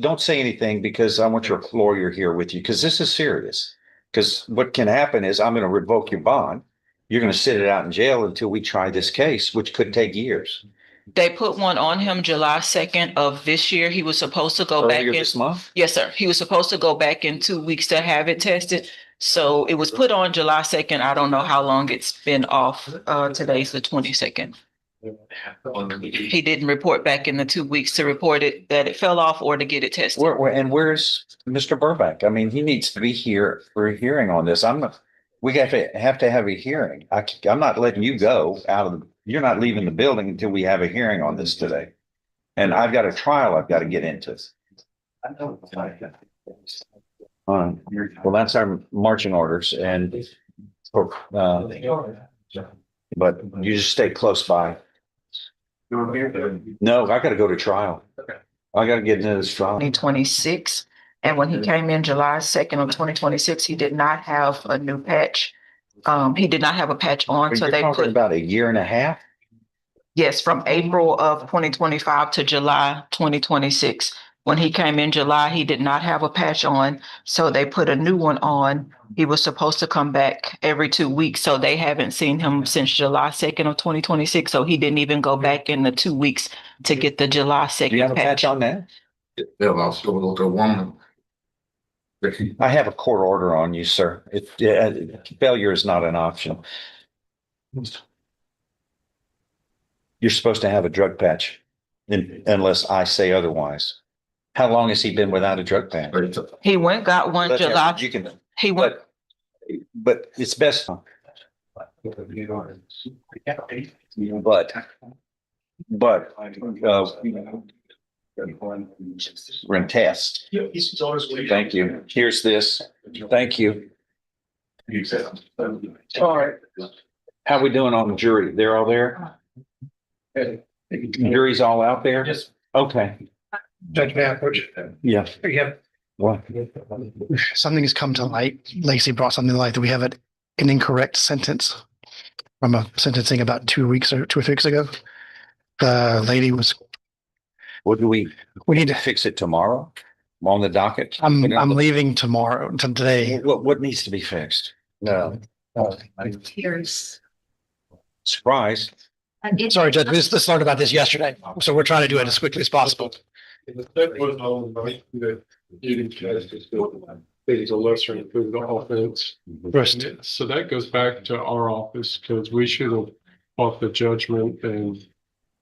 don't say anything because I want your lawyer here with you because this is serious. Because what can happen is I'm going to revoke your bond. You're going to sit it out in jail until we try this case, which could take years. They put one on him July 2nd of this year. He was supposed to go back Earlier in. this month? Yes, sir. He was supposed to go back in 2 weeks to have it tested. So it was put on July 2nd. I don't know how long it's been off. Today's the 22nd. He didn't report back in the 2 weeks to report it that it fell off or to get it tested. And where's Mr. Burbank? I mean, he needs to be here for a hearing on this. We have to have a hearing. I'm not letting you go out of you're not leaving the building until we have a hearing on this today. And I've got a trial I've got to get into. Well, that's our marching orders and, but you just stay close by. No, I got to go to trial. I got to get into this trial. 2026. And when he came in July 2nd of 2026, he did not have a new patch. He did not have a patch on. So You're they talking put about a year and a half? Yes, from April of 2025 to July 2026. When he came in July, he did not have a patch on. So they put a new one on. He was supposed to come back every 2 weeks. So they haven't seen him since July 2nd of 2026. So he didn't even go back in the 2 weeks to get the July 2nd Do you have a patch on that? Yeah, I'll still go to one. I have a court order on you, sir. Failure is not an option. You're supposed to have a drug patch unless I say otherwise. How long has he been without a drug patch? He got one But July. You can, He went. but it's best. But we're in test. Thank you. Here's this. Thank you. All right. How we doing on the jury? They're all there? Jury's all out there? Yes. Okay. Judge Mathers. Yeah. Yep. What? Something has come to light. Lacey brought something to light that we have an incorrect sentence from a sentencing about 2 weeks or 2 or 3 weeks ago. The lady was. What do we need to fix it tomorrow on the docket? I'm leaving tomorrow until today. What needs to be fixed? No. Here's. Surprise. Sorry, Judge, we just learned about this yesterday, so we're trying to do it as quickly as possible. It's a lesser included offense. First. So that goes back to our office because we should have fought the judgment and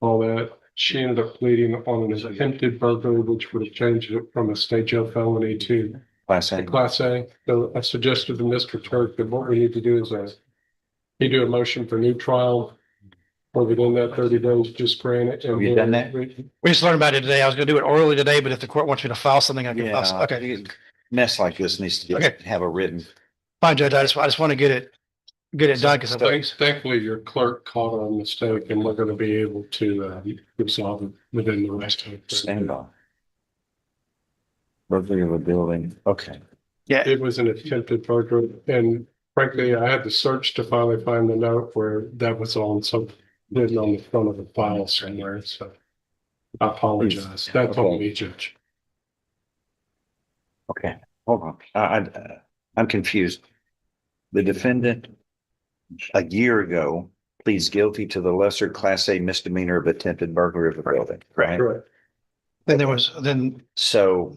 all that. She ended up pleading on an attempted burglary, which would have changed it from a state jail felony to Class A. Class A. So I suggested to Mr. Turk that what we need to do is you do a motion for new trial. Or within that 30 days, just grant it. Have you done that? We just learned about it today. I was going to do it orally today, but if the court wants me to file something, I can file. Yeah. Okay, Mess like this needs to have a written. fine, Judge. I just want to get it done because Thankfully, your clerk caught a mistake and we're going to be able to resolve it within the rest of it. Stand on. Burglary of a building. Okay. yeah, It was an attempted burglary, and frankly, I had to search to finally find the note where that was on some written on the front of the file somewhere. So I apologize. That's on me, Judge. Okay. Hold on. I'm confused. The defendant a year ago pleads guilty to the lesser Class A misdemeanor of attempted burglary of a building, right? Correct. then So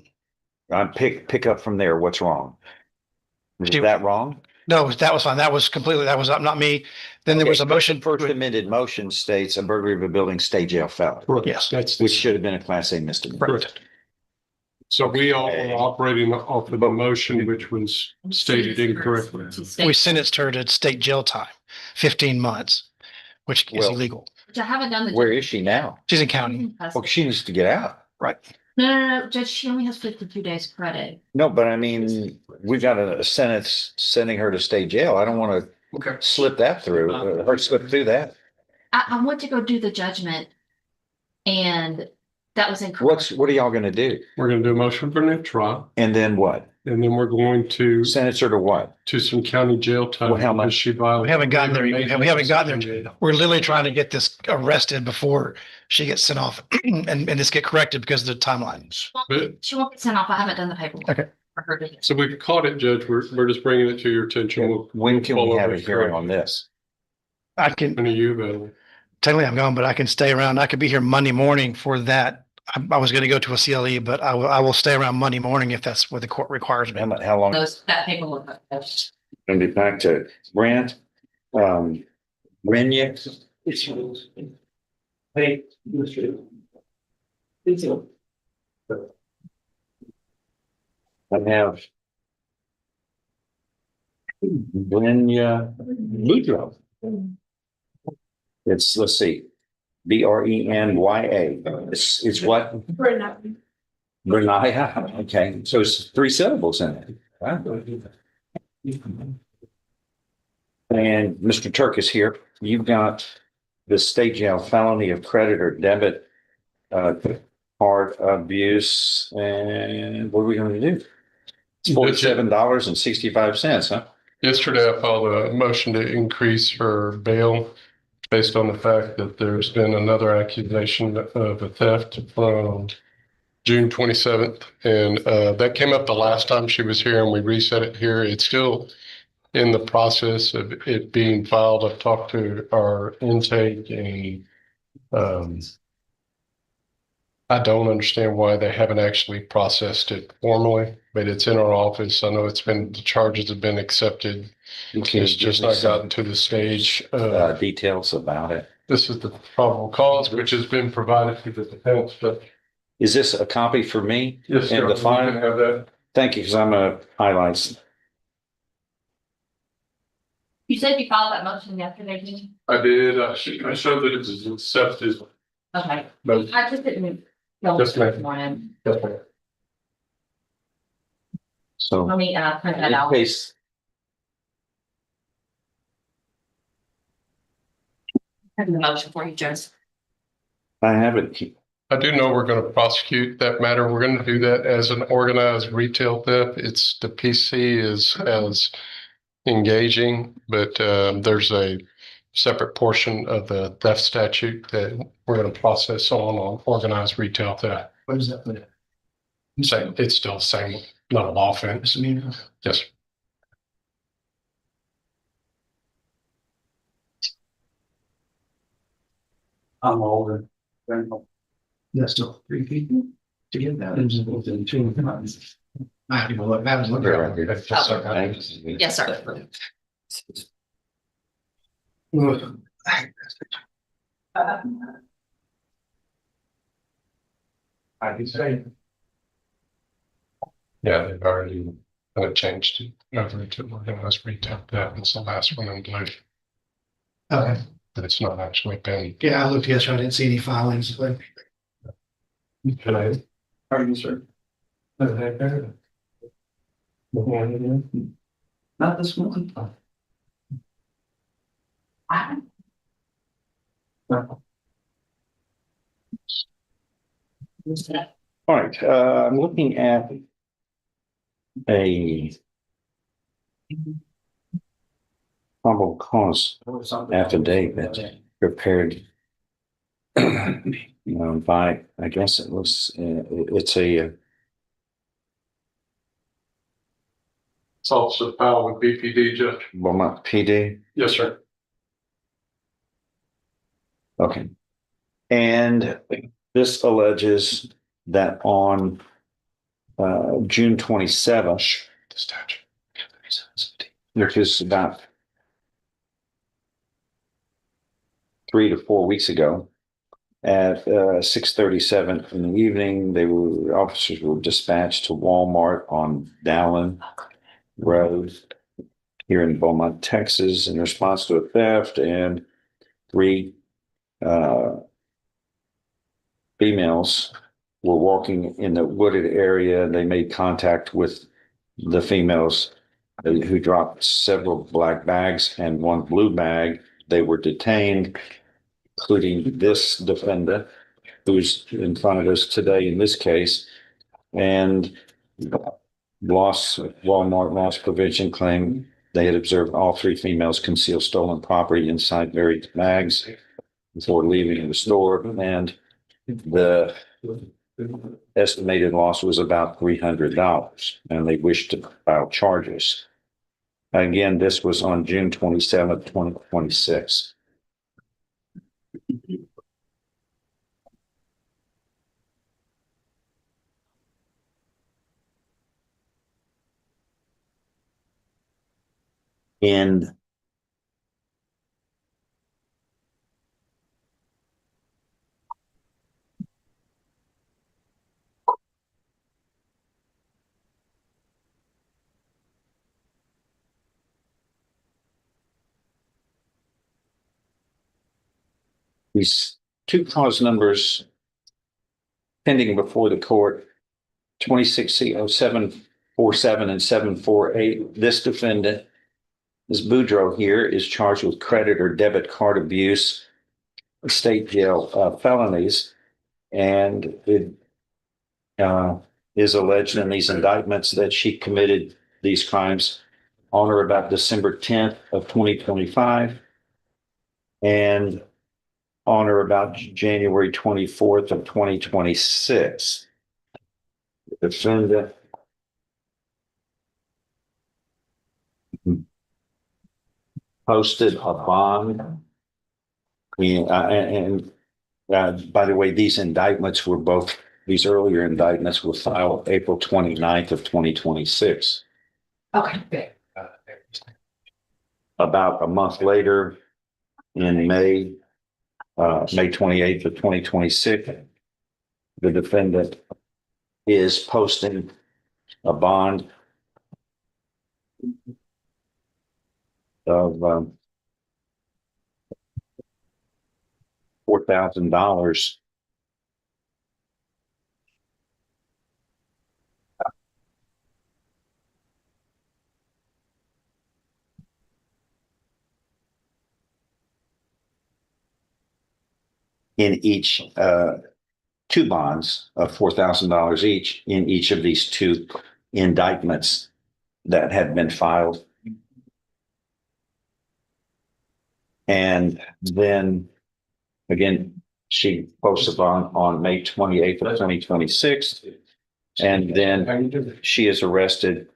I pick up from there. What's wrong? Is that wrong? no, that was fine. That was not me. Then there was a motion. First amended motion states a burglary of a building, state jail felony, Yes. That's which should have been a Class A misdemeanor. correct. So we all were operating off of the motion, which was stated incorrectly. We sentenced her to state jail time, 15 months, which is Well, illegal. Which I haven't done the. Where is she now? She's in county. Well, she needs to get out. Right. No, Judge, she only has 52 days credit. No, but I mean, we've got a sentence sending her to state jail. I don't want to slip that through, or slip through that. I went to go do the judgment and that was incorrect. What are y'all gonna do? We're going to do a motion for new trial. And then what? and then we're going to Senator to what? some county jail time. Well, how much? because she violated. We haven't gotten there. We haven't gotten there. We're literally trying to get this arrested before she gets sent off and this get corrected because of the timelines. But- She won't get sent off. I haven't done the paperwork. Okay. For her to do. So we've caught it, Judge. We're just bringing it to your attention. When can follow we have up a with hearing correct- on this? I can, When are you available? technically I'm gone, but I can stay around. I could be here Monday morning for that. I was going to go to a CLE, but I will stay around Monday morning if that's what the court requires me. How long? That paperwork. Gonna be back to Brent, Renick. Hey, I have Brenya Boudreaux. It's, let's see, Brenya. It's what? Brenaya. Okay, so it's three syllables in it. Wow. And Mr. Turk is here. You've got the state jail felony of credit or debit card abuse. And what are we going to do? It's $47.65, huh? Yesterday, I filed a motion to increase her bail based on the fact that there's been another accusation of a theft from June 27th. And that came up the last time she was here and we reset it here. It's still in the process of it being filed. I've talked to our intake and I don't understand why they haven't actually processed it formally, but it's in our office. I know the charges have been accepted. It's just not gotten to the stage. Details about it. This is the probable cause, which has been provided to the defense, but. Is this a copy for me? Yes, And sir. the We file? can have that. Thank you, because I'm gonna highlight. You said you filed that motion yesterday, didn't you? I did. I showed that it was accepted. Okay. But I just didn't. Yes, ma'am. This morning. So Let me print that in out. case, Have the motion for you, Joseph. I have it. I do know we're going to prosecute that matter. We're going to do that as an organized retail theft. It's the PC is as engaging, but there's a separate portion of the theft statute that we're going to process on organized retail theft. What is that for? Same, it's still the same level of offense. Yes. I'm older. That's still 3 people to get that. It's within 2 months. I have to go look. That was looking Right here. Just a second. Yes, sir. I can say. Yeah, they've already changed it over to organized retail theft. It's the last one in blue, Okay. but it's not actually been. Yeah, I looked yesterday. I didn't see any filings, but How are you, sir? Not this one. All right, I'm looking at a probable cause affidavit prepared by, I guess it was, it's a It's also filed with BPD, Judge. Beaumont PD. Yes, sir. Okay. And this alleges that on June 27th, The statute. which is about 3 to 4 weeks ago, at 6:37 in the evening, officers were dispatched to Walmart on Dallin Road here in Beaumont, Texas, in response to a theft, and 3 females were walking in the wooded area. They made contact with the females who dropped several black bags and 1 blue bag. They were detained, including this defendant who's in front of us today in this case. And Walmart loss prevention claim. They had observed all three females conceal stolen property inside varied bags before leaving the store, and the estimated loss was about $300, and they wished to file charges. Again, this was on June 27th, 2026. And these two cause numbers pending before the court, 26C0747 and 748. This defendant, Ms. Boudreaux here, is charged with credit or debit card abuse, state jail felonies, and it is alleged in these indictments that she committed these crimes on or about December 10th of 2025 and on or about January 24th of 2026. The defendant posted a bond. And by the way, these earlier indictments were filed April 29th of 2026. Okay. About a month later, in May 28th of 2026, the defendant is posting a bond of $4,000 in each, two bonds of $4,000 each in each of these two indictments that had been filed. And then again, she posted a bond on May 28th of 2026. And then she is arrested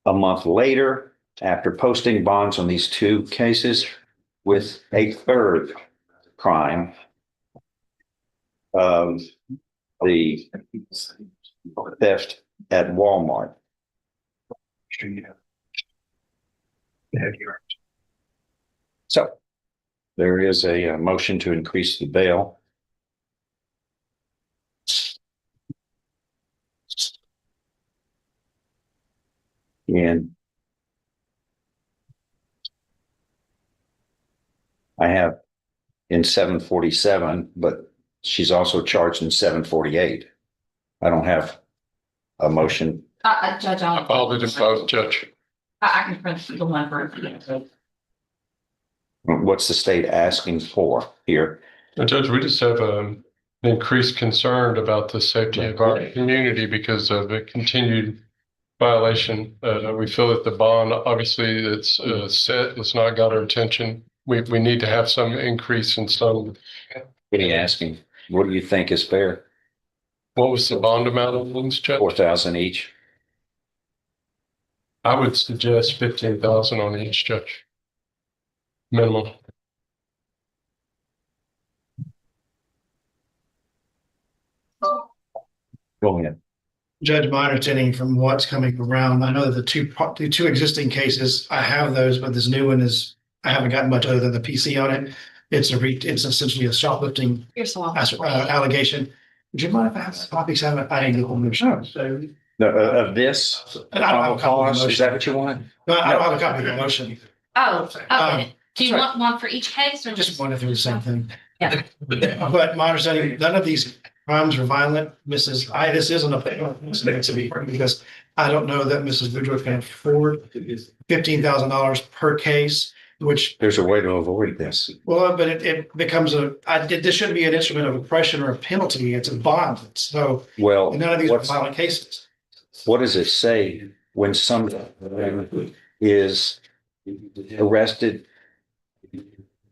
a month later after posting bonds on these two cases with a third crime of the theft at Walmart. So there is a motion to increase the bail. And I have in 747, but she's also charged in 748. I don't have a motion. Judge, I filed it in both, Judge. I can print the one for you. What's the state asking for here? Judge, we just have an increased concern about the safety of our community because of a continued violation. We feel that the bond, obviously, it's set, it's not got our attention. We need to have some increase in some. What are you asking? What do you think is fair? What was the bond amount on these, Judge? 4,000 each. I would suggest 15,000 on each, Judge. Minimum. Go ahead. Judge, my understanding from what's coming around, I know that the two existing cases, I have those, but this new one is, I haven't gotten much other than the PC on it. It's essentially a shoplifting Here's the one. allegation. Would you mind if I have copies of it? I didn't get one. So Of this? I don't have a copy of the Is that motion. what you want? No, I don't have a copy of the motion. Oh, okay. Do you sorry. want one for each case or Just just? wanted to do the same thing. Yeah. But my understanding, none of these crimes are violent. This isn't a it's meant to be, because I don't know that Mrs. Boudreaux can afford $15,000 per case, which, There's a way to avoid this. well, but it becomes this shouldn't be an instrument of oppression or a penalty. It's a bond. So Well, none of these are what's, violent cases. what does it say when someone is arrested,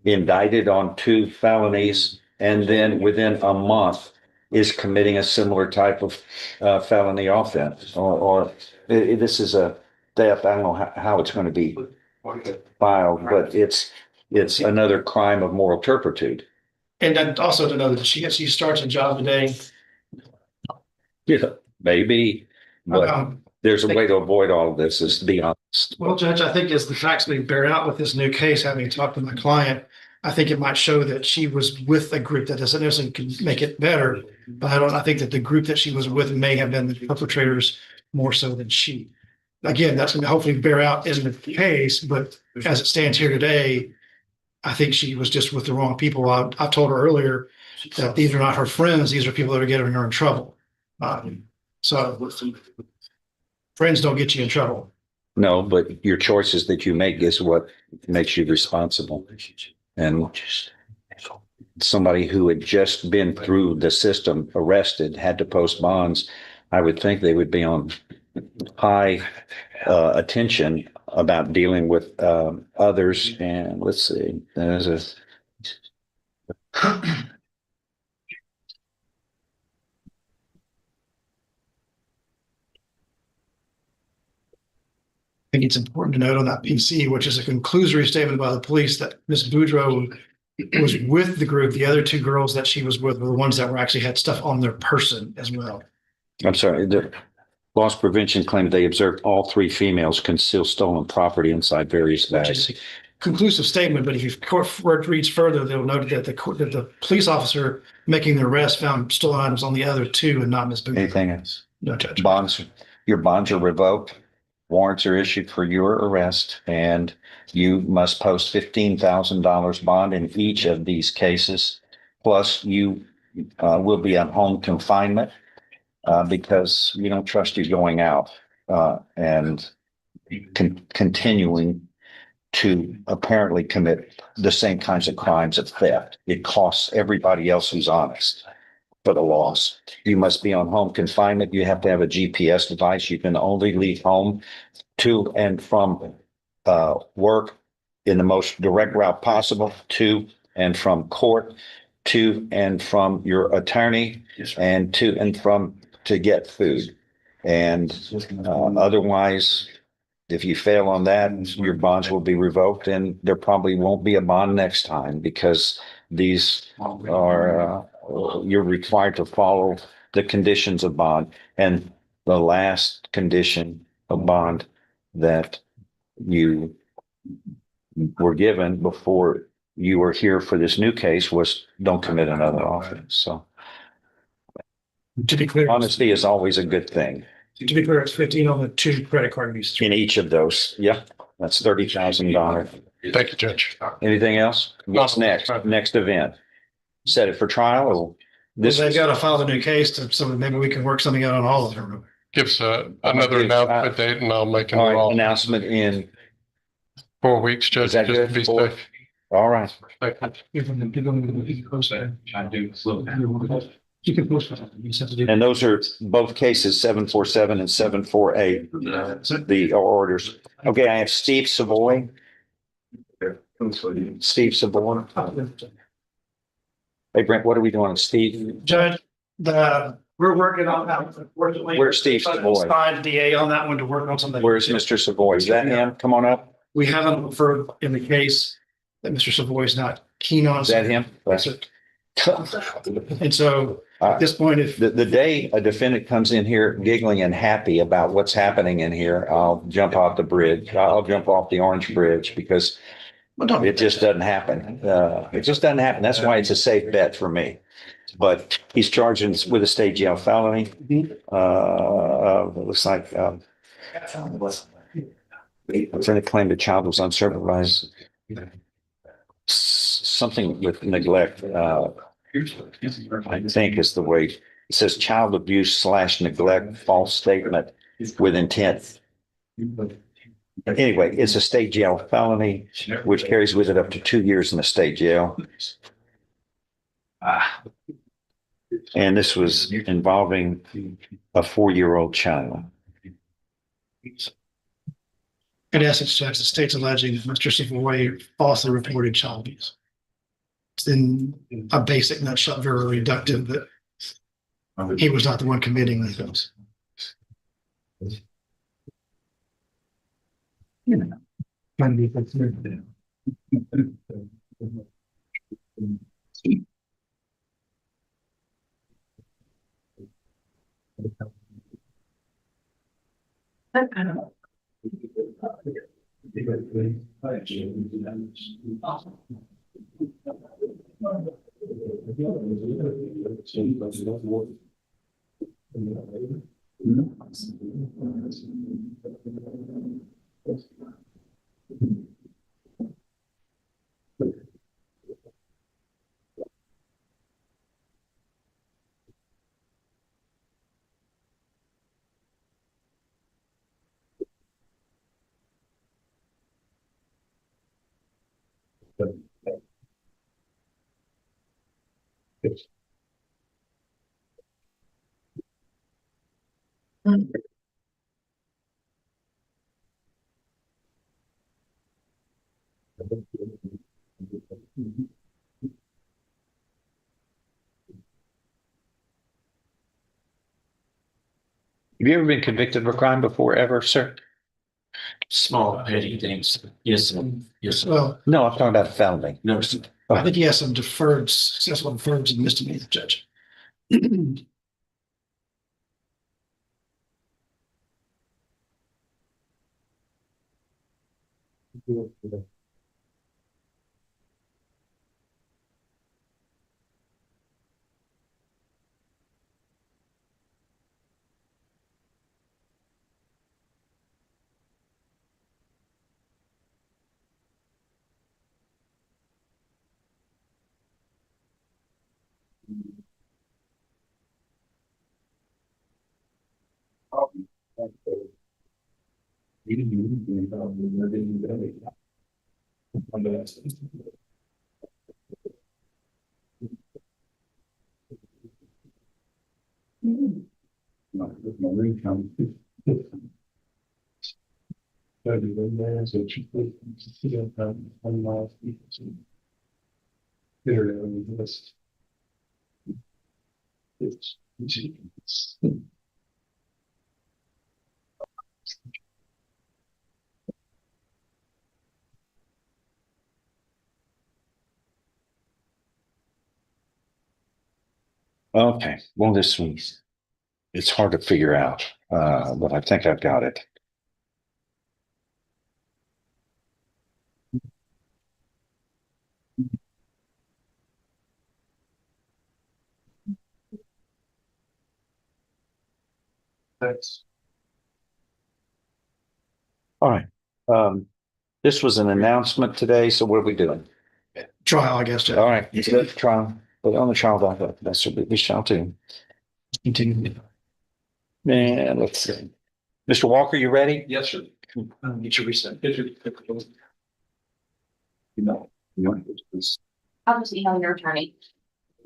indicted on 2 felonies, and then within a month is committing a similar type of felony offense, or this is a theft. I don't know how it's going to be filed, but it's another crime of moral turpitude. And then also to know that she starts a job today. Yeah, maybe, but Um, there's a way to avoid all of this, is to be honest. Well, Judge, I think as the facts may bear out with this new case, having talked to my client, I think it might show that she was with a group that doesn't necessarily make it better. But I think that the group that she was with may have been the perpetrators more so than she. Again, that's going to hopefully bear out in the case, but as it stands here today, I think she was just with the wrong people. I told her earlier that these are not her friends. These are people that are getting her in trouble. So friends don't get you in trouble. No, but your choices that you make is what makes you responsible. And somebody who had just been through the system, arrested, had to post bonds, I would think they would be on high attention about dealing with others. And let's see, there's a I think it's important to note on that PC, which is a conclusory statement by the police, that Miss Boudreaux was with the group. The other 2 girls that she was with were the ones that were actually had stuff on their person as well. I'm sorry, the loss prevention claimed they observed all 3 females conceal stolen property inside various Which bags. is a conclusive statement, but if you court reads further, they'll note that the police officer making the arrest found stolen items on the other 2 and not Miss Boudreaux. Anything else? No, Judge. Your bonds are revoked. Warrants are issued for your arrest, and you must post $15,000 bond in each of these cases. Plus, you will be on home confinement because we don't trust you going out and continuing to apparently commit the same kinds of crimes of theft. It costs everybody else who's honest for the loss. You must be on home confinement. You have to have a GPS device. You can only leave home to and from work in the most direct route possible, to and from court, to and from your attorney, and to and from to get food. And otherwise, if you fail on that, your bonds will be revoked, and there probably won't be a bond next time, because these are you're required to follow the conditions of bond. And the last condition of bond that you were given before you were here for this new case was don't commit another offense. So To be clear, honesty is always a good thing it's 15 on the 2 credit card uses. in each of those. Yeah, that's $30,000. Thank you, Judge. Anything else? What's next? Next event? Set it for trial, or this? They've got to file the new case, so maybe we can work something out on all of them. Give us another announcement date and I'll make an All right, announcement in, 4 weeks, Judge. is that just to good? be Four? safe. All right. You can post it. You just have to do. And those are both cases, 747 and 748, the orders. Okay, I have Steve Savoy. Steve Savoy. Hey, Brent, what are we doing, Steve? Judge, we're working on that. Unfortunately, Where's Steve Savoy? Signed DA on that one to work on something. Where's Mr. Savoy? Is that him? Come on up. We haven't referred in the case that Mr. Savoy is not keen on. Is that him? Yes, sir. And so at this point, if The day a defendant comes in here giggling and happy about what's happening in here, I'll jump off the bridge. I'll jump off the Orange Bridge, because it just doesn't happen. It just doesn't happen. That's why it's a safe bet for me. But he's charged with a state jail felony. It looks like defendant claimed the child was unsupervised. Something with neglect. I think is the way it says, child abuse / neglect, false statement with intent. Anyway, it's a state jail felony, which carries with it up to 2 years in the state jail. And this was involving a 4-year-old child. In essence, Judge, the state's alleging that Mr. Savoy falsely reported child abuse. It's in a basic nutshell, very reductive, that he was not the one committing these things. Have you ever been convicted of a crime before, ever, sir? Small petty things. Yes, yes. Well, No, I'm talking about a felony. No, I think he has some deferred, successful deferreds and misdemeanor, Judge. Okay, well, it's hard to figure out, but I think I've got it. All right. This was an announcement today, so what are we doing? Trial, I guess, Judge. All right, let's go to trial. Put it on the trial docket. That's what we shall do. Continue. Man, let's see. Mr. Walker, you ready? Yes, sir. Get your reset. I'll just email your attorney.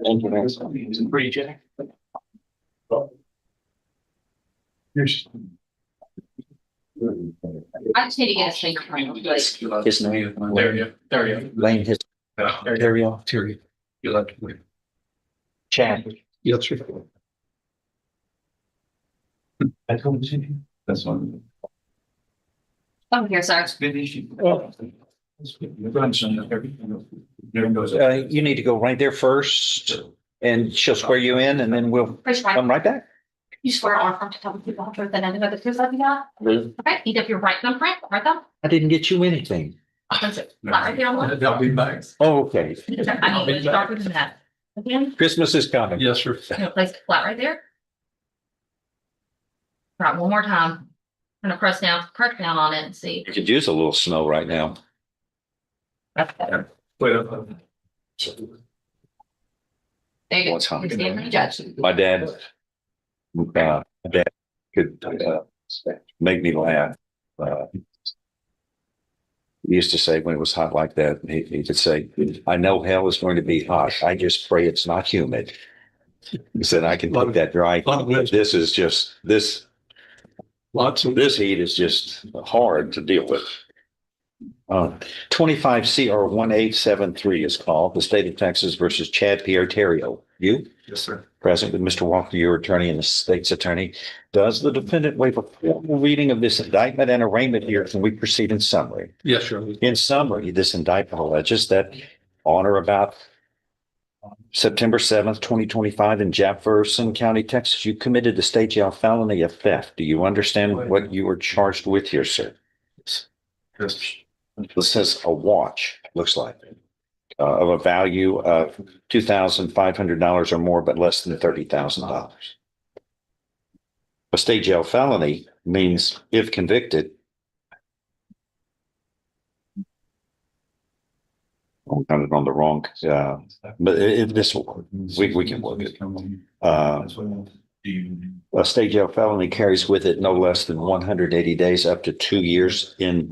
Thank you. Pretty Jack. I just need to get a fingerprint. His name. There you go. There you Lane, his, go. there you are. Terry. You like to win. Chad. Yes, sir. I told you. That's one. I'm here, sir. Good issue. Your grandson, everything. Never goes. You need to go right there first and she'll swear you in and then we'll Raise your right. come right back. You swear on front to tell the people the truth and anything but the truth that you got. Okay, eat up your right thumb print, right thumb. I didn't get you anything. That's it. Flat right there on one. That'll be back. Oh, okay. I need to darker than that. Again, Christmas is coming. Yes, sir. I'm gonna place it flat right there. Right, one more time. I'm gonna press down on it and see. You could use a little snow right now. That's better. Well, There you go. What's happening? Stand for the judge. My dad could make me laugh. He used to say when it was hot like that, he could say, I know hell is going to be hot. I just pray it's not humid. He said, I can put that dry. This is just this. Lots of This heat is just hard to deal with. 25 CR 1873 is called, the state of Texas versus Chad Pierre Terrio. You? Yes, sir. Present with Mr. Walker, your attorney and the state's attorney. Does the defendant waive a formal reading of this indictment and arraignment here? Can we proceed in summary? Yes, sure. In summary, this indictment alleges that on or about September 7th, 2025 in Jefferson County, Texas, you committed the state jail felony of theft. Do you understand what you were charged with here, sir? Yes. This says a watch, looks like, of a value of $2,500 or more, but less than $30,000. A state jail felony means if convicted, I'm kind of on the wrong, but this, we can work it. A state jail felony carries with it no less than 180 days up to 2 years in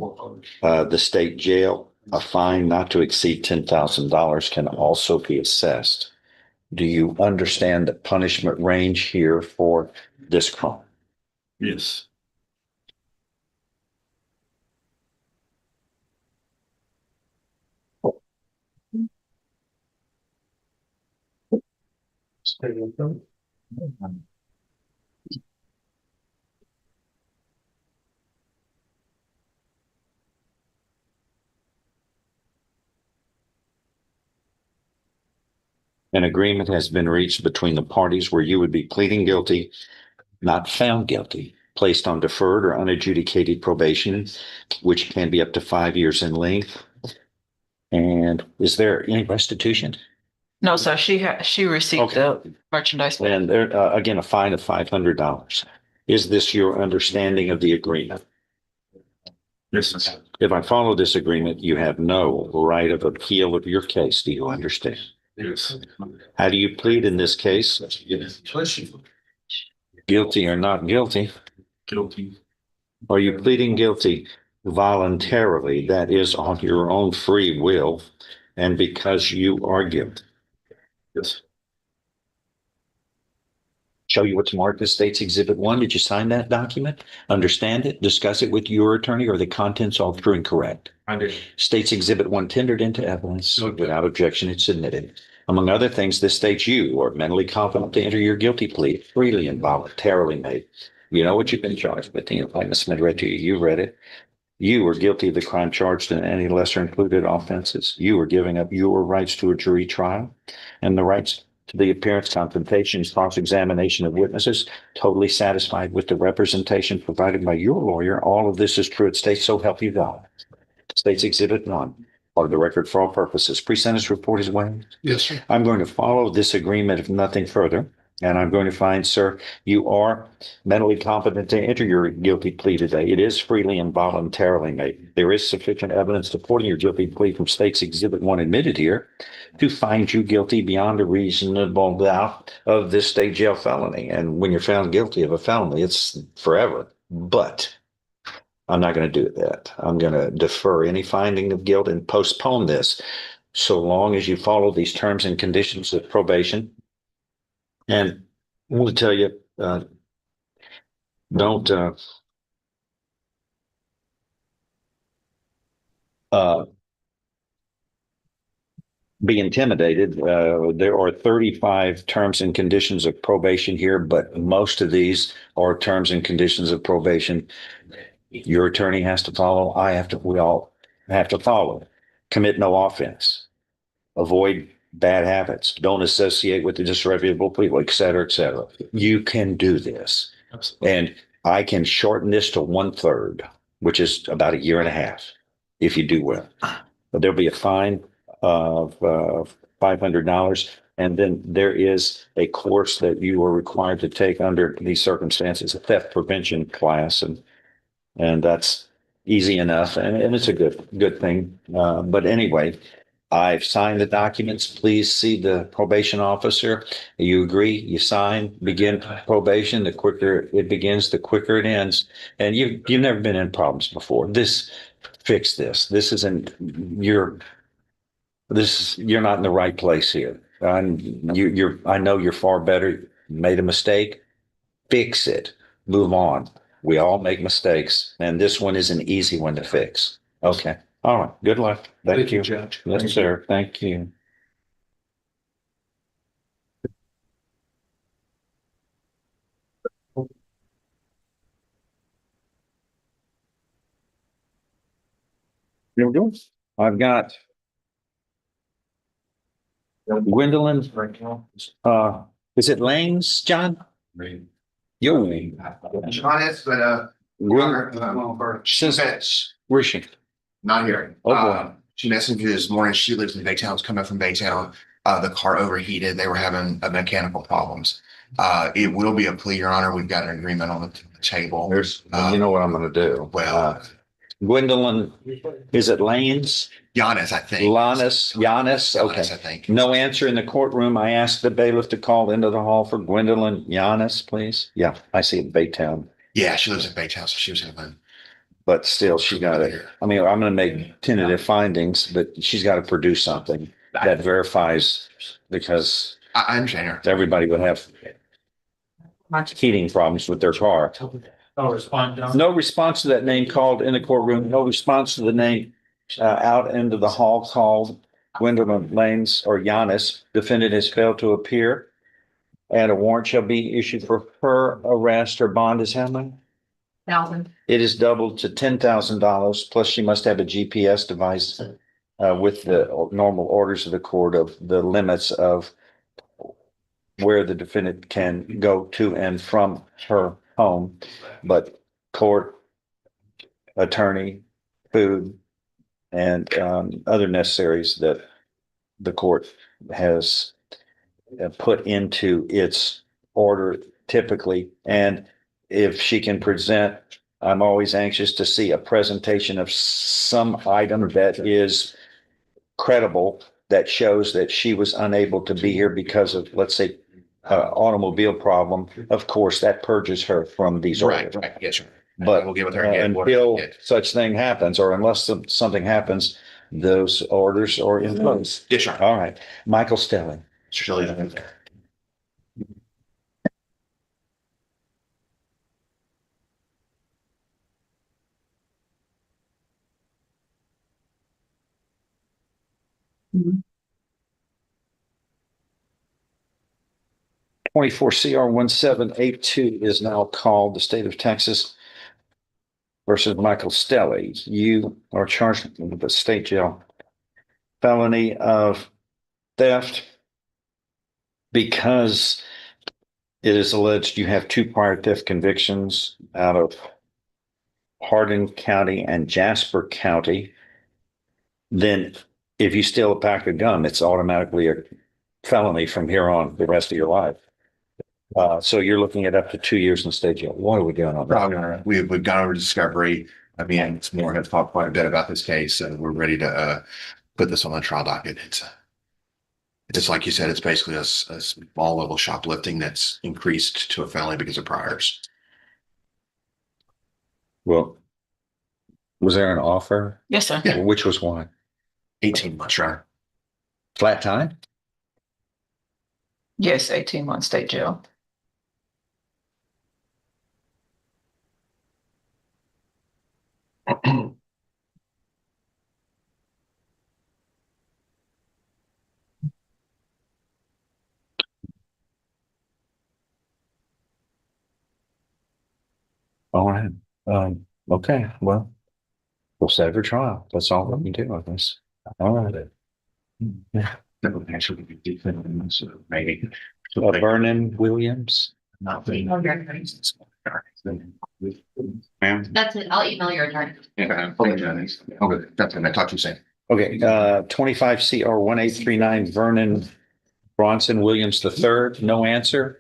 the state jail. A fine not to exceed $10,000 can also be assessed. Do you understand the punishment range here for this crime? Yes. An agreement has been reached between the parties where you would be pleading guilty, not found guilty, placed on deferred or unadjudicated probation, which can be up to 5 years in length. And is there any restitution? No, sir, she received the merchandise. And there, again, a fine of $500. Is this your understanding of the agreement? Yes, sir. If I follow this agreement, you have no right of appeal of your case. Do you understand? Yes. How do you plead in this case? Guilty or not guilty? Guilty. Are you pleading guilty voluntarily, that is on your own free will, and because you are guilty? Yes. Show you what's marked as State's Exhibit 1. Did you sign that document? Understand it? Discuss it with your attorney? Or the contents all true and correct? I did. State's Exhibit 1 tendered into evidence. Without objection, it's submitted. Among other things, this states you are mentally competent to enter your guilty plea freely and voluntarily made. You know what you've been charged with. The indictment submitted read to you. You read it. You were guilty of the crime charged in any lesser included offenses. You were giving up your rights to a jury trial and the rights to the appearance, confrontation, cross-examination of witnesses, totally satisfied with the representation provided by your lawyer. All of this is true. It states, so help you God. State's Exhibit 1, part of the record for all purposes. Pre-sentence report is waived. Yes, sir. I'm going to follow this agreement if nothing further. And I'm going to find, sir, you are mentally competent to enter your guilty plea today. It is freely and voluntarily made. There is sufficient evidence supporting your guilty plea from State's Exhibit 1 admitted here to find you guilty beyond a reasonable doubt of this state jail felony. And when you're found guilty of a felony, it's forever. But I'm not going to do that. I'm going to defer any finding of guilt and postpone this so long as you follow these terms and conditions of probation. And I want to tell you, don't be intimidated. There are 35 terms and conditions of probation here, but most of these are terms and conditions of probation your attorney has to follow. We all have to follow. Commit no offense. Avoid bad habits. Don't associate with the disreputable people, et cetera, et cetera. You can do this. Absolutely. And I can shorten this to 1/3, which is about 1.5 years if you do well. But there'll be a fine of $500. And then there is a course that you are required to take under these circumstances, a theft prevention class. And that's easy enough. And it's a good thing. But anyway, I've signed the documents. Please see the probation officer. You agree, you sign, begin probation. The quicker it begins, the quicker it ends. And you've never been in problems before. Fix this. You're not in the right place here. I know you're far better. You made a mistake. Fix it. Move on. We all make mistakes, and this one is an easy one to fix. Okay. All right. Good luck. Thank you. Judge. Yes, sir. Thank you. Here we go. I've got Gwendolyn, is it Lanes, John? Yo. Honest, but Where's she? not here. Oh, boy. She messaged me this morning. She lives in Baytown. It's coming from Baytown. The car overheated. They were having mechanical problems. It will be a plea, Your Honor. We've got an agreement on the table. There's, you know what I'm gonna do. Gwendolyn, is it Lanes? Giannis, I think. Giannis, okay. Giannis, I think. No answer in the courtroom. I asked the bailiff to call into the hall for Gwendolyn Giannis, please. Yeah, I see it, Baytown, Yeah, she lives in Baytown, so she was having. but still she got it. I mean, I'm gonna make tentative findings, but she's got to produce something that verifies because I understand her. everybody would have heating problems with their car. I'll respond, John. No response to that name called in the courtroom. No response to the name out into the hall called Gwendolyn Lanes or Giannis. Defendant has failed to appear, and a warrant shall be issued for her arrest. Her bond is how much? 1,000. It is doubled to $10,000. Plus, she must have a GPS device with the normal orders of the court of the limits of where the defendant can go to and from her home, but court, attorney, food, and other necessaries that the court has put into its order typically. And if she can present, I'm always anxious to see a presentation of some item that is credible, that shows that she was unable to be here because of, let's say, automobile problem. Of course, that purges her from these orders. Right, yes, sir. But we'll get with her again. until such thing happens, or unless something happens, those orders are in place. Yes, sir. All right. Michael Stelling. Surely. 24 CR 1782 is now called the state of Texas versus Michael Stelly. You are charged with the state jail felony of theft because it is alleged you have two prior theft convictions out of Hardin County and Jasper County. Then if you steal a pack of gum, it's automatically a felony from here on the rest of your life. So you're looking at up to 2 years in state jail. What are we doing on that? We've gone over discovery. I mean, it's more have talked quite a bit about this case, and we're ready to put this on the trial docket. It's like you said, it's basically a small level shoplifting that's increased to a felony because of priors. Well, was there an offer? Yes, sir. Yeah. Which was one? 18 months, right? Flat time? Yes, 18 months state jail. All right. Okay, well, we'll set for trial. That's all we can do on this. All right. That would actually be different, so maybe. Vernon Williams. Nothing. Ma'am? That's it. I'll email your attorney. Yeah, okay, that's what I talked to you saying. Okay, 25 CR 1839 Vernon Bronson Williams III, no answer.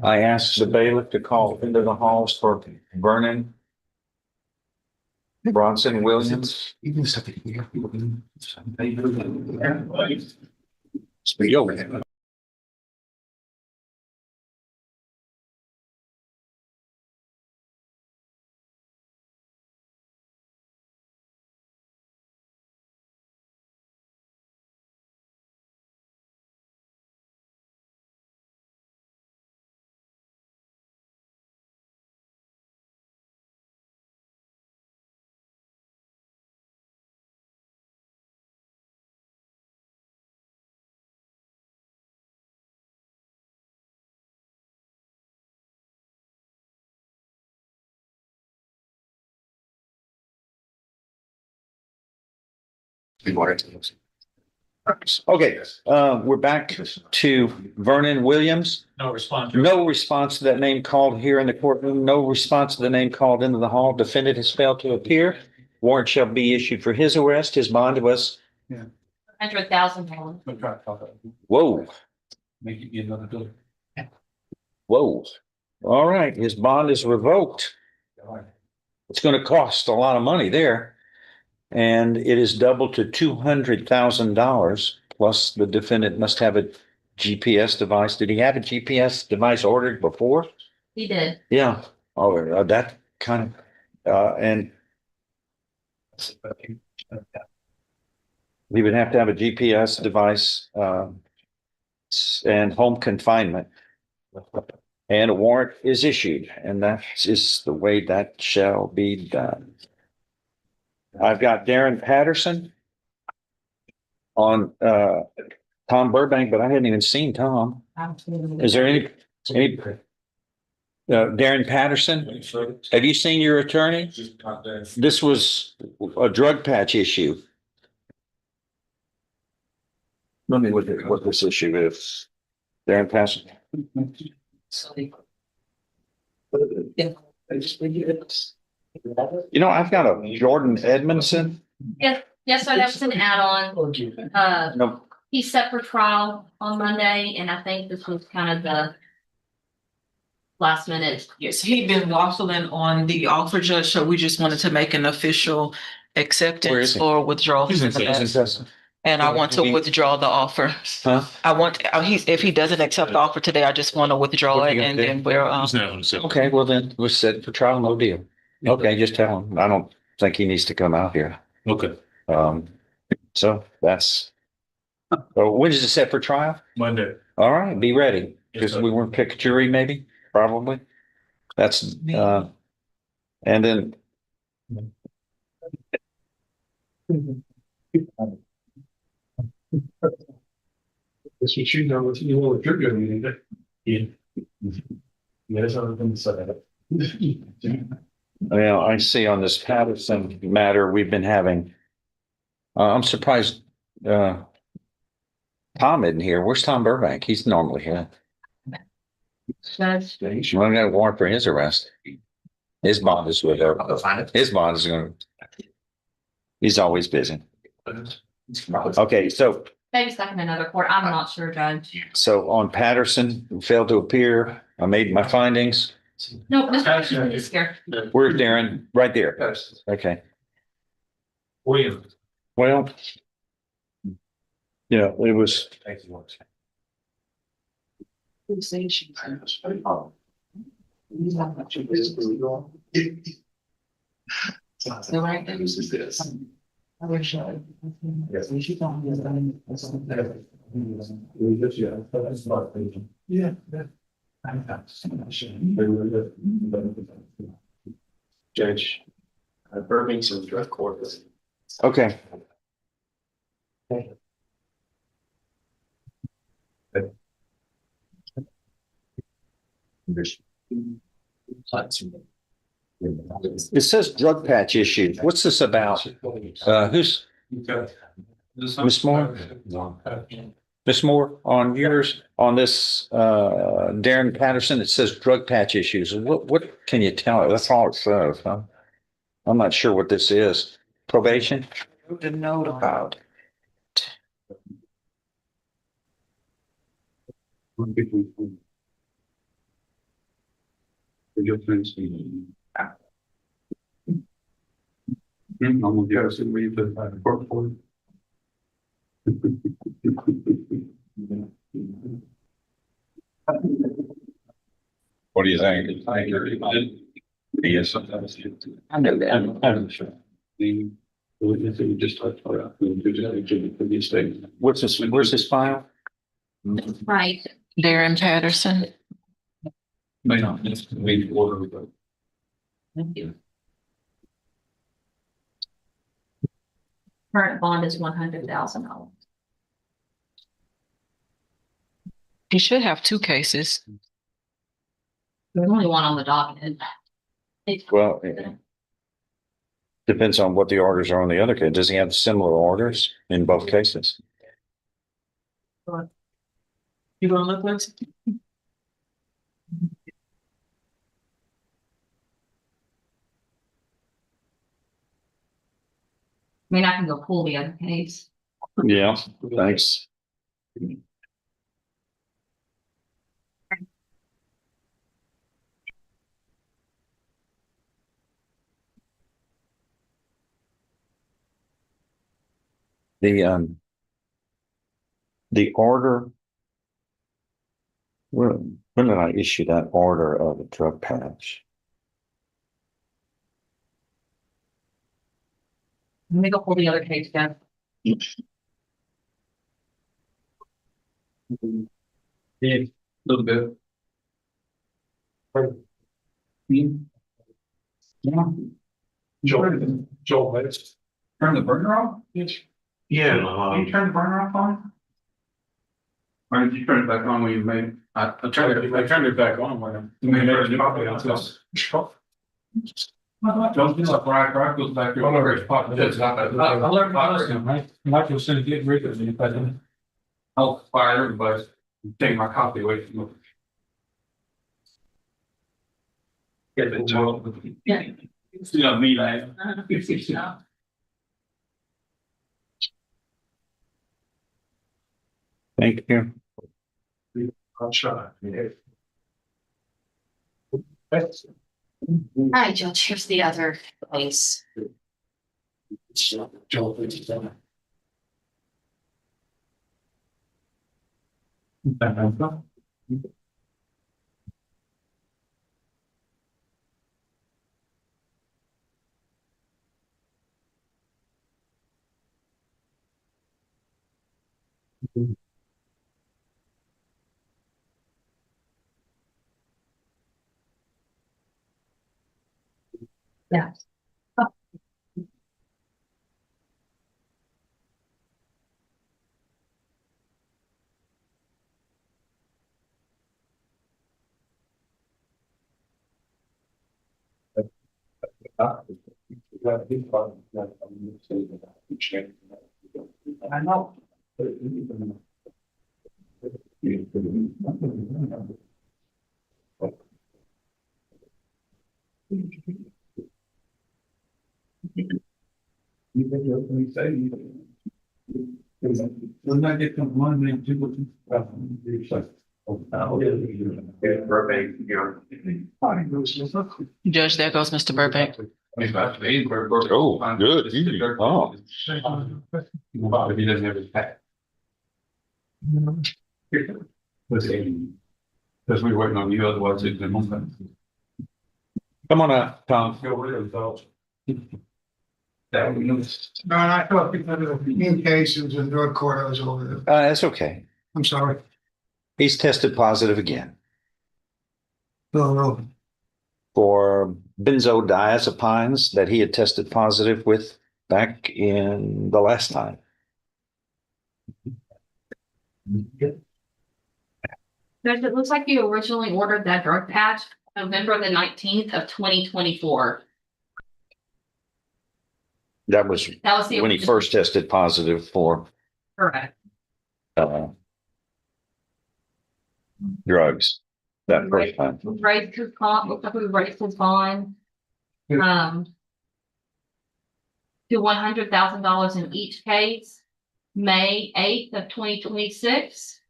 I asked the bailiff to call into the halls for Vernon Bronson Williams. Even stuff that you Yo. Okay, we're back to Vernon Williams. No response. No response to that name called here in the courtroom. No response to the name called into the hall. Defendant has failed to appear. Warrant shall be issued for his arrest. His bond was, $100,000. whoa, Make it another building. whoa. All right, his bond is revoked. It's going to cost a lot of money there. And it is doubled to $200,000. Plus the defendant must have a GPS device. Did he have a GPS device ordered before? He did. Yeah. Oh, that kind of, and he would have to have a GPS device, and home confinement. And a warrant is issued, and that is the way that shall be done. I've got Darren Patterson on, Tom Burbank, but I hadn't even seen Tom. Is there any, Darren Patterson, have you seen your attorney? This was a drug patch issue. Let me look at what this issue is. Darren Patterson. You know, I've got a Jordan Edmondson. Yes, so that was an add-on. No, He's set for trial on Monday, and I think this was kind of the last minute. Yes, he'd been waffling on the offer, Judge, so we just wanted to make an official Where is acceptance he? or withdrawal. And I want to withdraw the offer. Huh? I want, if he doesn't accept the offer today, I just want to withdraw What it you and gonna then we're, Okay, well then we're set for trial, no deal. Okay, just tell him. I don't think he needs to come out here. Okay, So that's, so when is it set for trial? Monday. All right, be ready, Yes, because sir. we weren't pick a jury, maybe, probably. That's, and then. That's what you know, you know what you're doing. Yes, I was gonna say that. Well, I see on this Patterson matter, we've been having, I'm surprised, Tom isn't here. Where's Tom Burbank? He's normally here. Judge, Well, I got a warrant for his arrest. His bond is whatever. I'll go find it. His bond is gonna, he's always busy. Okay, so, maybe stuck in another court. I'm not sure, Judge. so on Patterson, failed to appear. I made my findings. No, Mr. Patterson is here. Where's Darren? Right there. Okay. William. Well, yeah, it was. Yeah. Judge, Birmingham's drug court. Okay. It says drug patch issue. What's this about? Who's Miss Moore? Miss Moore, on yours, on this, Darren Patterson, it says drug patch issues. What can you tell? That's all it says, huh? I'm not sure what this is. Probation? the note about. I'm gonna guess and leave the court for. What do you think? Yes. I know that. I'm sure. The witness that we just talked about, the estate. What's this, where's this file? Right. Darren Patterson. May not, it's maybe order, but Thank you. Current bond is $100,000. He should have two cases. There's only one on the docket. Well, Depends on what the orders are on the other case. Does he have similar orders in both cases? You gonna look, Lindsay? I mean, I can go pull the other case. Yeah, thanks. The order. When did I issue that order of a drug patch? Let me go pull the other case down. Yeah, a little bit. Yeah. Joel, let's. Turn the burner off? Yeah. You turn the burner off on? Or did you turn it back on when you made? I turned it back on when you made a copy of this. Don't do like right goes back to. I learned my lesson, right? Michael said get rid of it if I didn't. I'll fire everybody, take my copy away from them. Get it, Joel. Yeah. You know, me, like. Thank you. I'll try. Hi, Judge, here's the other case. Joel. Yeah. I know. When I get some money to do Judge, there goes Mr. Burbank. Oh, good. Oh. If he doesn't have his pack. Because we're waiting on you, otherwise it's been on. Come on up, Tom. Go rid of those. That would be nice. No, I thought in cases in drug court, I was over there. That's okay. I'm sorry. He's tested positive again No. for benzodiazepines that he had tested positive with back in the last time. Judge, it looks like you originally ordered that drug patch November the 19th of 2024. That was That was the. when he first tested positive for Correct. drugs that first time. Raised his bond, looks like we raised his bond. To $100,000 in each case, May 8th of 2026.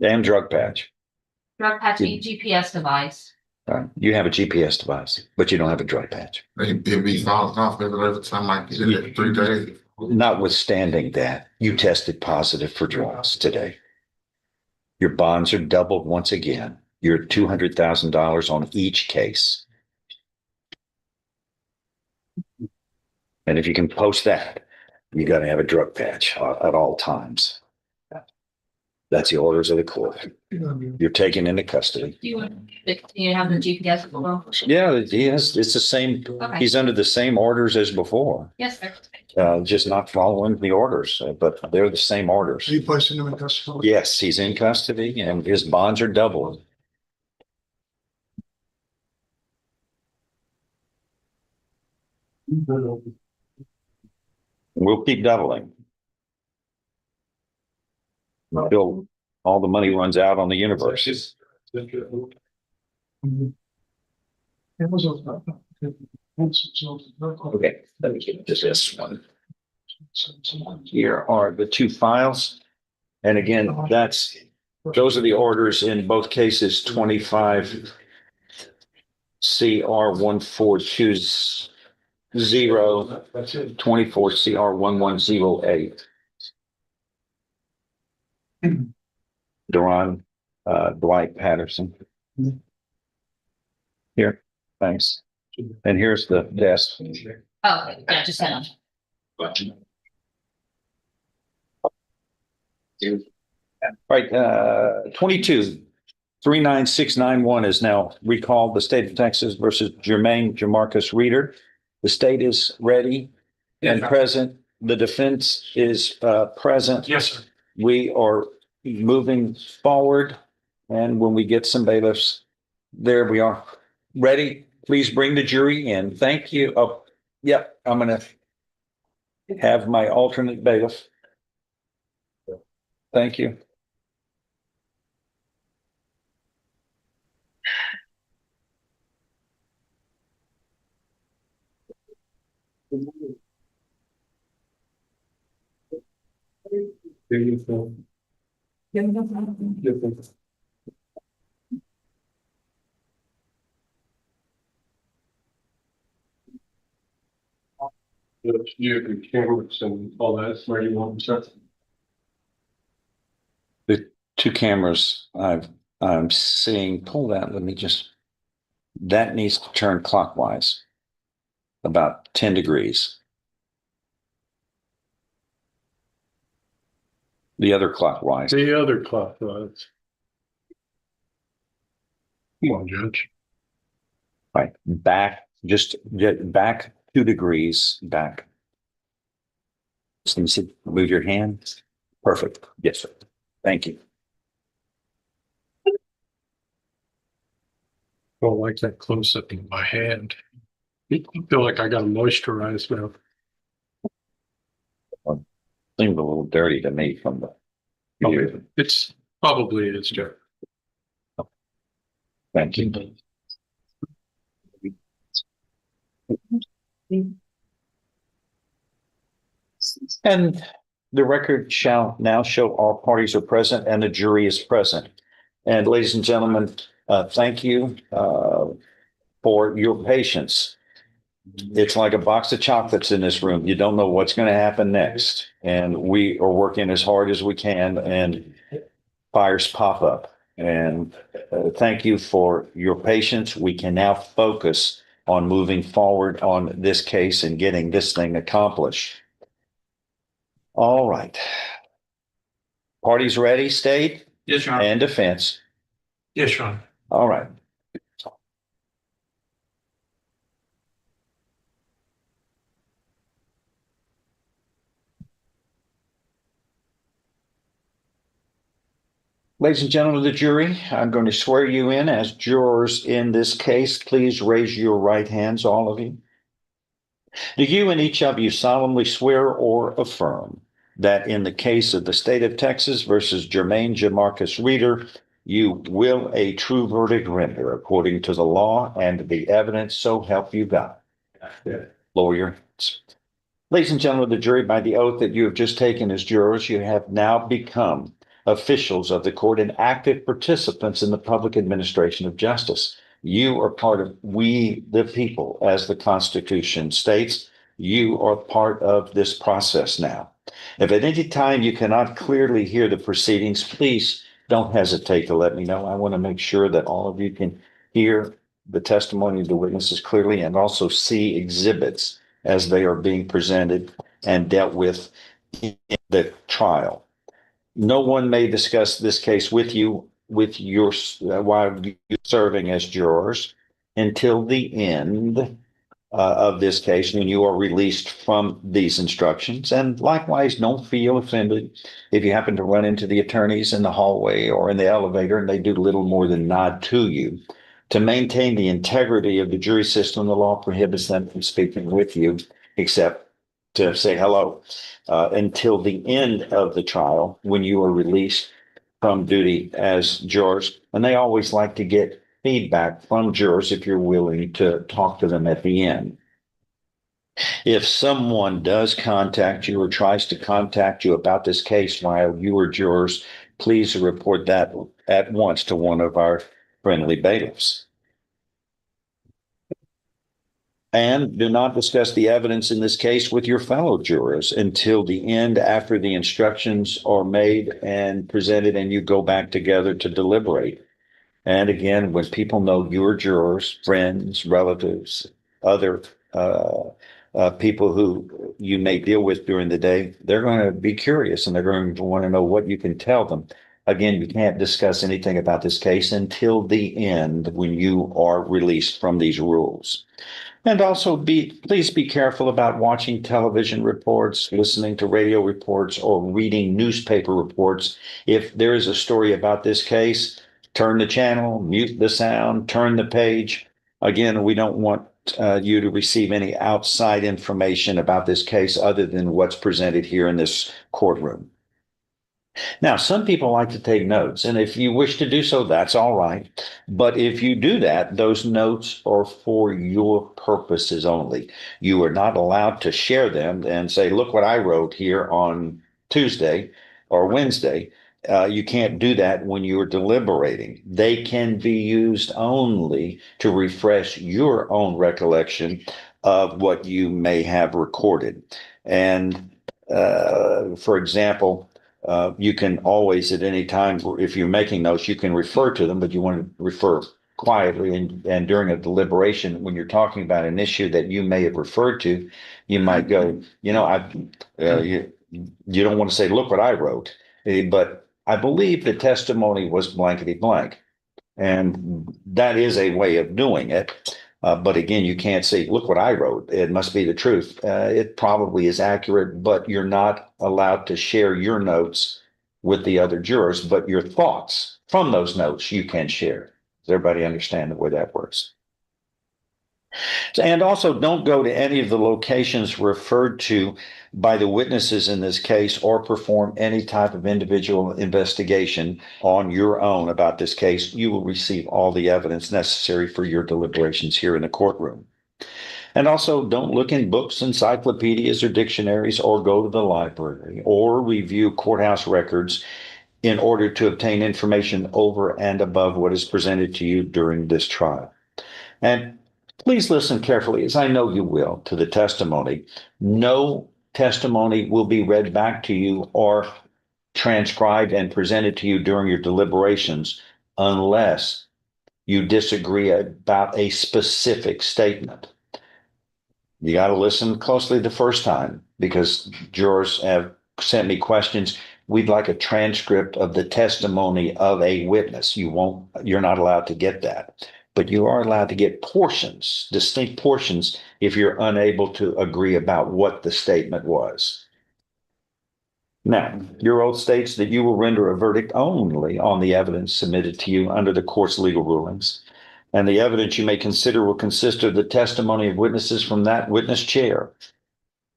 And drug patch. Drug patch and GPS device. You have a GPS device, but you don't have a drug patch. It'd be falling off every time I get it, 3 days. Notwithstanding that, you tested positive for drugs today. Your bonds are doubled once again. You're at $200,000 on each case. And if you can post that, you got to have a drug patch at all times. That's the orders of the court. You're taken into custody. Do you have the GPS as well? Yeah, he has. It's the same. Okay. He's under the same orders as before. Yes, sir. Just not following the orders, but they're the same orders. Are you placing him in custody? Yes, he's in custody and his bonds are doubled. We'll keep doubling. Until all the money runs out on the universe. Okay, let me get to this one. Here are the two files. And again, those are the orders in both cases, 25 CR 1420, 24 CR 1108. Duran, Dwight Patterson. Here, thanks. And here's the desk. Oh, yeah, just send them. Right, 22, 39691 is now recalled, the state of Texas versus Jermaine Jamarcus Reeder. The state is ready and present. The defense is present. Yes, sir. We are moving forward. And when we get some bailiffs, there we are. Ready? Please bring the jury in. Thank you. Oh, yep, I'm gonna have my alternate bailiff. Thank you. You can cameras and all that, where you want to start. The two cameras I'm seeing, pull that, let me just, that needs to turn clockwise about 10 degrees. The other clockwise. The other clockwise. Come on, Judge. Right, back, just get back 2 degrees back. Just let me see, move your hand. Perfect. Yes, sir. Thank you. Don't like that close up in my hand. I feel like I got to moisturize now. Seemed a little dirty to me from the. Okay. It's probably is, Jeff. Thank you. And the record shall now show all parties are present and the jury is present. And ladies and gentlemen, thank you for your patience. It's like a box of chocolates in this room. You don't know what's going to happen next. And we are working as hard as we can and fires pop up. And thank you for your patience. We can now focus on moving forward on this case and getting this thing accomplished. All right. Parties ready, state Yes, Your Honor. and defense. Yes, Your Honor. All right. Ladies and gentlemen of the jury, I'm going to swear you in as jurors in this case. Please raise your right hands, all of you. Do you and each of you solemnly swear or affirm that in the case of the state of Texas versus Jermaine Jamarcus Reeder, you will a true verdict render according to the law and the evidence, so help you God? Lawyer. Ladies and gentlemen of the jury, by the oath that you have just taken as jurors, you have now become officials of the court and active participants in the public administration of justice. You are part of we, the people, as the Constitution states. You are part of this process now. If at any time you cannot clearly hear the proceedings, please don't hesitate to let me know. I want to make sure that all of you can hear the testimony of the witnesses clearly and also see exhibits as they are being presented and dealt with in the trial. No one may discuss this case with you, with your, while you serving as jurors until the end of this case when you are released from these instructions. And likewise, don't feel offended if you happen to run into the attorneys in the hallway or in the elevator and they do little more than nod to you. To maintain the integrity of the jury system, the law prohibits them from speaking with you except to say hello until the end of the trial when you are released from duty as jurors. And they always like to get feedback from jurors if you're willing to talk to them at the end. If someone does contact you or tries to contact you about this case while you are jurors, please report that at once to one of our friendly bailiffs. And do not discuss the evidence in this case with your fellow jurors until the end after the instructions are made and presented and you go back together to deliberate. And again, when people know your jurors, friends, relatives, other people who you may deal with during the day, they're going to be curious and they're going to want to know what you can tell them. Again, you can't discuss anything about this case until the end when you are released from these rules. And also please be careful about watching television reports, listening to radio reports, or reading newspaper reports. If there is a story about this case, turn the channel, mute the sound, turn the page. Again, we don't want you to receive any outside information about this case other than what's presented here in this courtroom. Now, some people like to take notes, and if you wish to do so, that's all right. But if you do that, those notes are for your purposes only. You are not allowed to share them and say, look what I wrote here on Tuesday or Wednesday. You can't do that when you're deliberating. They can be used only to refresh your own recollection of what you may have recorded. And for example, you can always at any time, if you're making notes, you can refer to them, but you want to refer quietly. And during a deliberation, when you're talking about an issue that you may have referred to, you might go, you don't want to say, look what I wrote, but I believe the testimony was blankety blank. And that is a way of doing it. But again, you can't say, look what I wrote. It must be the truth. It probably is accurate, but you're not allowed to share your notes with the other jurors, but your thoughts from those notes you can share. Does everybody understand the way that works? And also don't go to any of the locations referred to by the witnesses in this case or perform any type of individual investigation on your own about this case. You will receive all the evidence necessary for your deliberations here in the courtroom. And also don't look in books, encyclopedias, or dictionaries, or go to the library or review courthouse records in order to obtain information over and above what is presented to you during this trial. And please listen carefully, as I know you will, to the testimony. No testimony will be read back to you or transcribed and presented to you during your deliberations unless you disagree about a specific statement. You got to listen closely the first time because jurors have sent me questions. We'd like a transcript of the testimony of a witness. You're not allowed to get that. But you are allowed to get portions, distinct portions, if you're unable to agree about what the statement was. Now, your oath states that you will render a verdict only on the evidence submitted to you under the court's legal rulings. And the evidence you may consider will consist of the testimony of witnesses from that witness chair.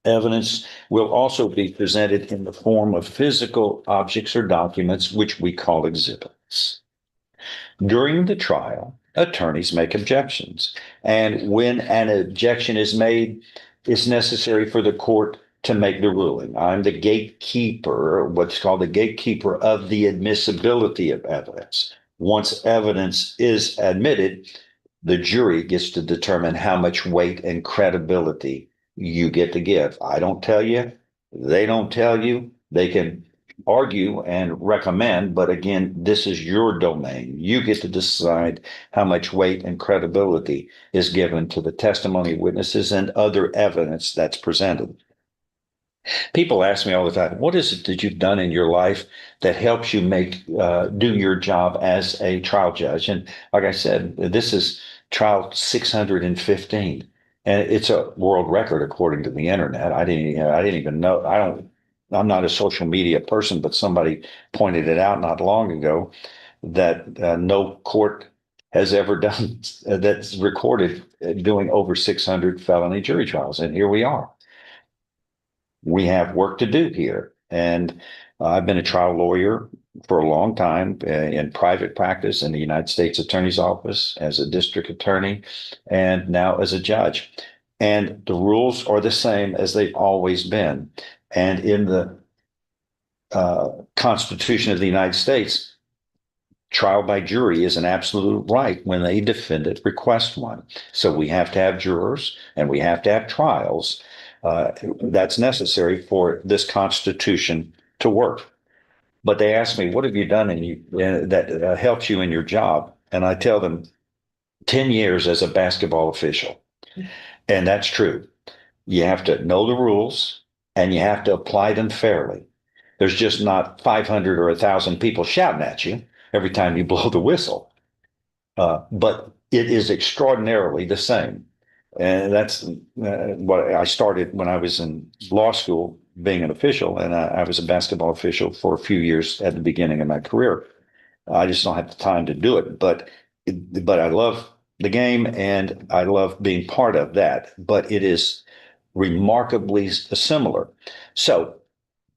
Evidence will also be presented in the form of physical objects or documents, which we call exhibits. During the trial, attorneys make objections. And when an objection is made, it's necessary for the court to make the ruling. I'm the gatekeeper, what's called the gatekeeper of the admissibility of evidence. Once evidence is admitted, the jury gets to determine how much weight and credibility you get to give. I don't tell you, they don't tell you. They can argue and recommend, but again, this is your domain. You get to decide how much weight and credibility is given to the testimony of witnesses and other evidence that's presented. People ask me all the time, what is it that you've done in your life that helps you do your job as a trial judge? And like I said, this is trial 615, and it's a world record according to the internet. I didn't even know. I'm not a social media person, but somebody pointed it out not long ago that no court has ever done that's recorded doing over 600 felony jury trials. And here we are. We have work to do here. And I've been a trial lawyer for a long time in private practice in the United States Attorney's Office, as a district attorney, and now as a judge. And the rules are the same as they've always been. And in the Constitution of the United States, trial by jury is an absolute right when a defendant requests one. So we have to have jurors and we have to have trials. That's necessary for this Constitution to work. But they ask me, what have you done that helps you in your job? And I tell them 10 years as a basketball official. And that's true. You have to know the rules and you have to apply them fairly. There's just not 500 or 1,000 people shouting at you every time you blow the whistle. But it is extraordinarily the same. And that's what I started when I was in law school, being an official, and I was a basketball official for a few years at the beginning of my career. I just don't have the time to do it, but I love the game and I love being part of that. But it is remarkably similar. So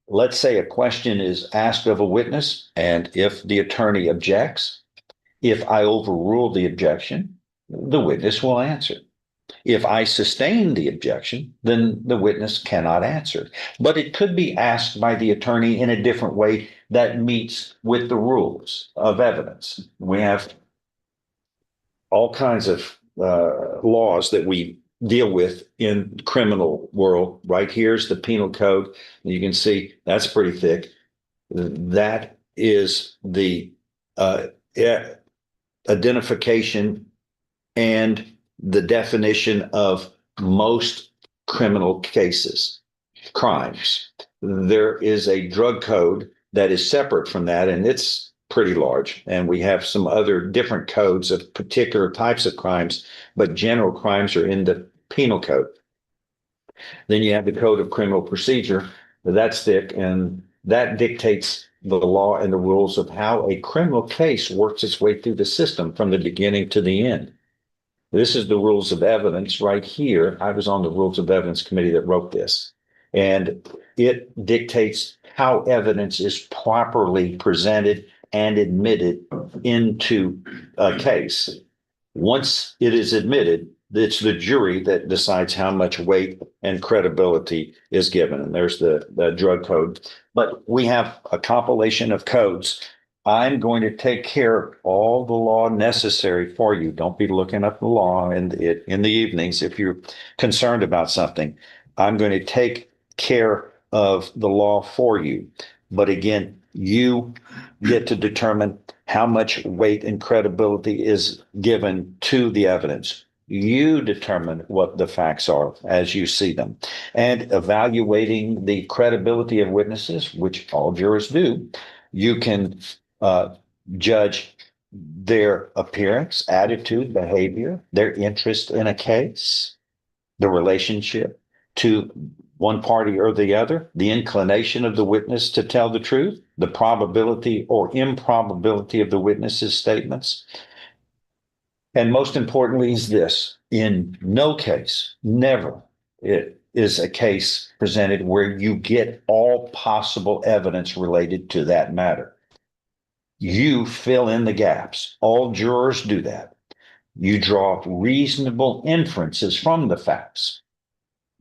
let's say a question is asked of a witness, and if the attorney objects, if I overrule the objection, the witness will answer. If I sustain the objection, then the witness cannot answer. But it could be asked by the attorney in a different way that meets with the rules of evidence. We have all kinds of laws that we deal with in criminal world. Right here's the penal code. You can see that's pretty thick. That is the identification and the definition of most criminal cases, crimes. There is a drug code that is separate from that, and it's pretty large. And we have some other different codes of particular types of crimes, but general crimes are in the penal code. Then you have the Code of Criminal Procedure. That's thick, and that dictates the law and the rules of how a criminal case works its way through the system from the beginning to the end. This is the rules of evidence right here. I was on the rules of evidence committee that wrote this, and it dictates how evidence is properly presented and admitted into a case. Once it is admitted, it's the jury that decides how much weight and credibility is given. And there's the drug code. But we have a compilation of codes. I'm going to take care of all the law necessary for you. Don't be looking up the law in the evenings if you're concerned about something. I'm going to take care of the law for you. But again, you get to determine how much weight and credibility is given to the evidence. You determine what the facts are as you see them. And evaluating the credibility of witnesses, which all jurors do, you can judge their appearance, attitude, behavior, their interest in a case, the relationship to one party or the other, the inclination of the witness to tell the truth, the probability or improbability of the witness's statements. And most importantly is this: in no case, never, it is a case presented where you get all possible evidence related to that matter. You fill in the gaps. All jurors do that. You draw reasonable inferences from the facts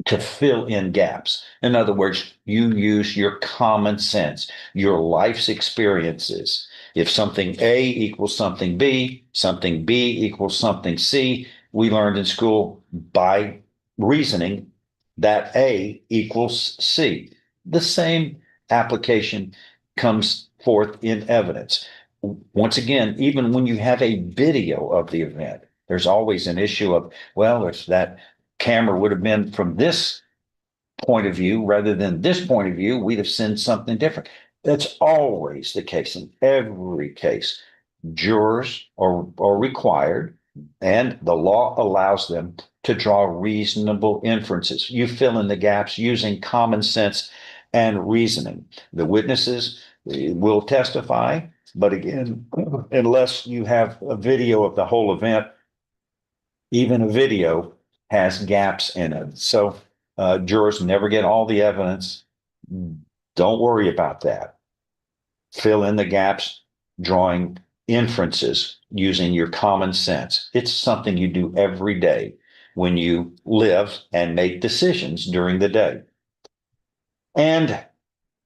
to fill in gaps. In other words, you use your common sense, your life's experiences. If something A equals something B equals something C, we learned in school by reasoning that A equals C. The same application comes forth in evidence. Once again, even when you have a video of the event, there's always an issue of, well, if that camera would have been from this point of view rather than this point of view, we'd have seen something different. That's always the case in every case. Jurors are required, and the law allows them to draw reasonable inferences. You fill in the gaps using common sense and reasoning. The witnesses will testify. But again, unless you have a video of the whole event, even a video has gaps in it. So jurors never get all the evidence. Don't worry about that. Fill in the gaps, drawing inferences using your common sense. It's something you do every day when you live and make decisions during the day. And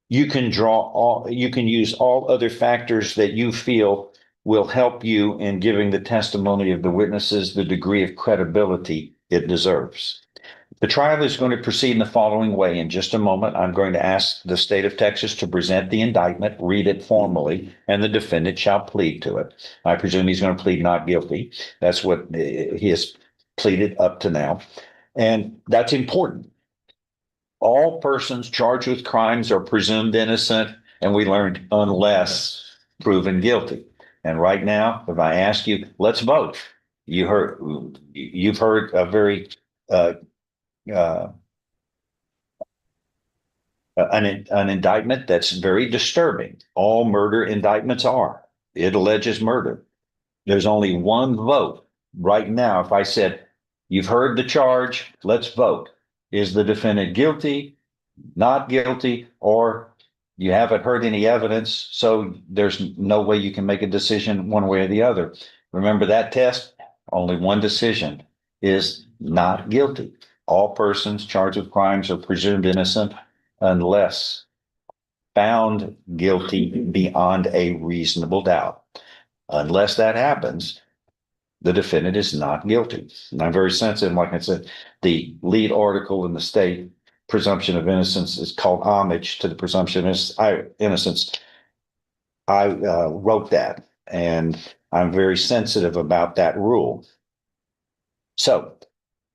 you can use all other factors that you feel will help you in giving the testimony of the witnesses the degree of credibility it deserves. The trial is going to proceed in the following way. In just a moment, I'm going to ask the state of Texas to present the indictment, read it formally, and the defendant shall plead to it. I presume he's going to plead not guilty. That's what he has pleaded up to now. And that's important. All persons charged with crimes are presumed innocent, and we learned unless proven guilty. And right now, if I ask you, let's vote. You've heard a very an indictment that's very disturbing. All murder indictments are. It alleges murder. There's only one vote. Right now, if I said, you've heard the charge, let's vote. Is the defendant guilty, not guilty, or you haven't heard any evidence, so there's no way you can make a decision one way or the other. Remember that test? Only one decision is not guilty. All persons charged with crimes are presumed innocent unless found guilty beyond a reasonable doubt. Unless that happens, the defendant is not guilty. And I'm very sensitive. Like I said, the lead article in the state presumption of innocence is called homage to the presumption of innocence. I wrote that, and I'm very sensitive about that rule. So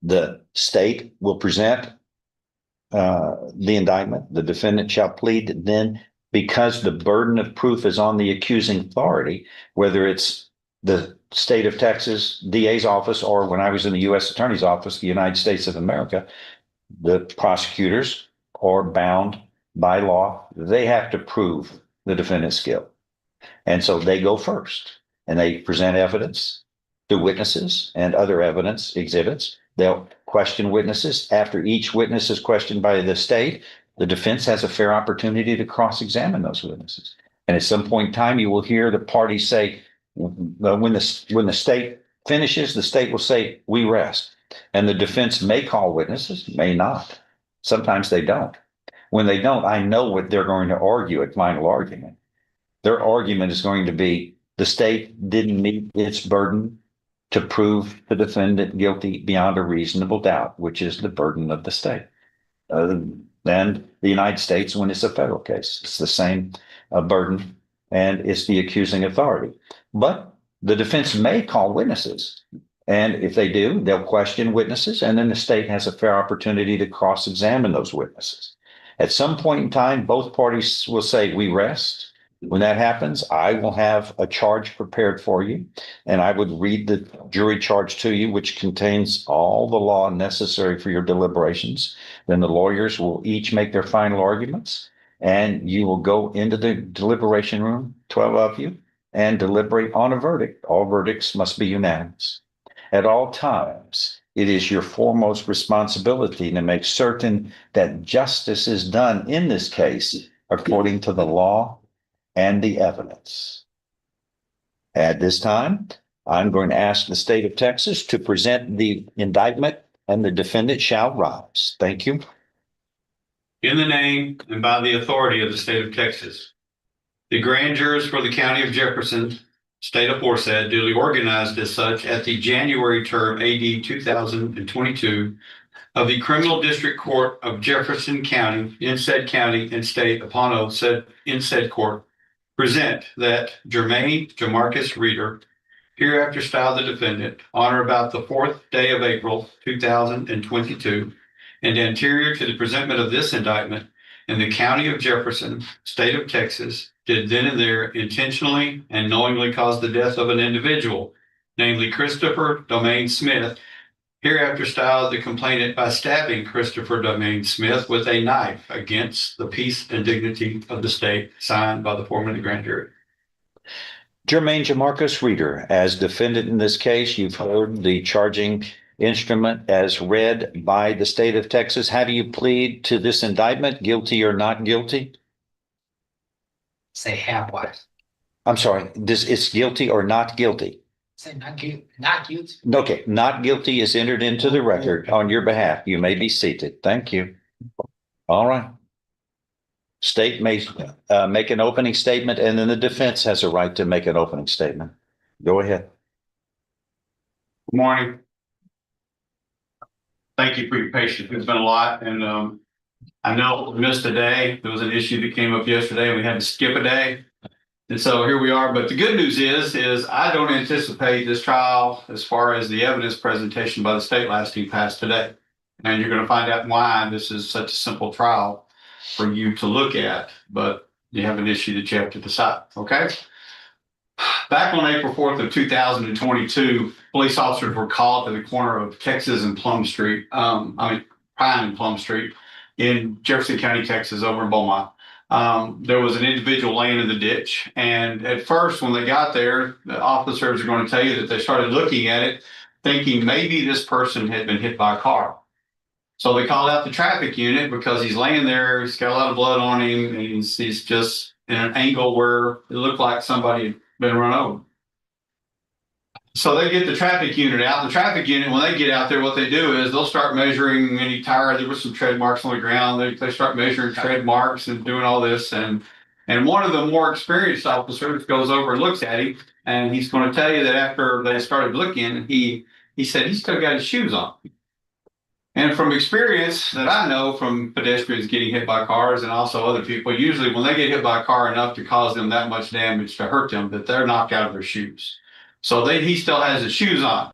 the state will present the indictment. The defendant shall plead. Then, because the burden of proof is on the accusing authority, whether it's the state of Texas DA's office, or when I was in the U.S. Attorney's Office, the United States of America, the prosecutors are bound by law. They have to prove the defendant's guilt. And so they go first, and they present evidence to witnesses and other evidence exhibits. They'll question witnesses. After each witness is questioned by the state, the defense has a fair opportunity to cross-examine those witnesses. And at some point in time, you will hear the parties say, when the state finishes, the state will say, we rest. And the defense may call witnesses, may not. Sometimes they don't. When they don't, I know what they're going to argue at final argument. Their argument is going to be the state didn't meet its burden to prove the defendant guilty beyond a reasonable doubt, which is the burden of the state. And the United States, when it's a federal case, it's the same burden, and it's the accusing authority. But the defense may call witnesses. And if they do, they'll question witnesses, and then the state has a fair opportunity to cross-examine those witnesses. At some point in time, both parties will say, we rest. When that happens, I will have a charge prepared for you, and I would read the jury charge to you, which contains all the law necessary for your deliberations. Then the lawyers will each make their final arguments, and you will go into the deliberation room, 12 of you, and deliberate on a verdict. All verdicts must be unanimous. At all times, it is your foremost responsibility to make certain that justice is done in this case according to the law and the evidence. At this time, I'm going to ask the state of Texas to present the indictment, and the defendant shall rise. Thank you. In the name and by the authority of the state of Texas, the grand jurors for the county of Jefferson, state aforesaid, duly organized as such at the January term AD 2022 of the Criminal District Court of Jefferson County, in said county and state, upon oath said in said court, present that Jermaine Jamarcus Reeder, hereafter styled the defendant, on or about the 4th day of April 2022, and anterior to the presentment of this indictment in the county of Jefferson, state of Texas, did then and there intentionally and knowingly cause the death of an individual, namely Christopher Domain Smith, hereafter styled the complainant by stabbing Christopher Domain Smith with a knife against the peace and dignity of the state, signed by the foreman of the grand jury. Jermaine Jamarcus Reader, as defendant in this case, you've heard the charging instrument as read by the state of Texas. How do you plead to this indictment, guilty or not guilty? Say have what? I'm sorry, it's guilty or not guilty? Say not guilty, not guilty. Okay, not guilty is entered into the record on your behalf. You may be seated. Thank you. All right. State may make an opening statement, and then the defense has a right to make an opening statement. Go ahead. Good morning. Thank you for your patience. It's been a lot, and I know we missed a day. There was an issue that came up yesterday, and we had to skip a day. And so here we are. But the good news is I don't anticipate this trial, as far as the evidence presentation by the state, lasting past today. And you're going to find out why this is such a simple trial for you to look at, but you have an issue that you have to decide. Okay. Back on April 4th of 2022, police officers were called to the corner of Texas and Plum Street. Pine and Plum Street in Jefferson County, Texas, over in Beaumont. There was an individual laying in the ditch. And at first, when they got there, the officers are going to tell you that they started looking at it, thinking maybe this person had been hit by a car. So they called out the traffic unit because he's laying there. He's got a lot of blood on him, and he's just in an angle where it looked like somebody had been run over. So they get the traffic unit out. The traffic unit, when they get out there, what they do is they'll start measuring any tire. There were some tread marks on the ground. They start measuring tread marks and doing all this. And one of the more experienced officers goes over and looks at him, and he's going to tell you that after they started looking, he said he's still got his shoes on. And from experience that I know from pedestrians getting hit by cars and also other people, usually when they get hit by a car enough to cause them that much damage to hurt them, that they're knocked out of their shoes. So he still has his shoes on.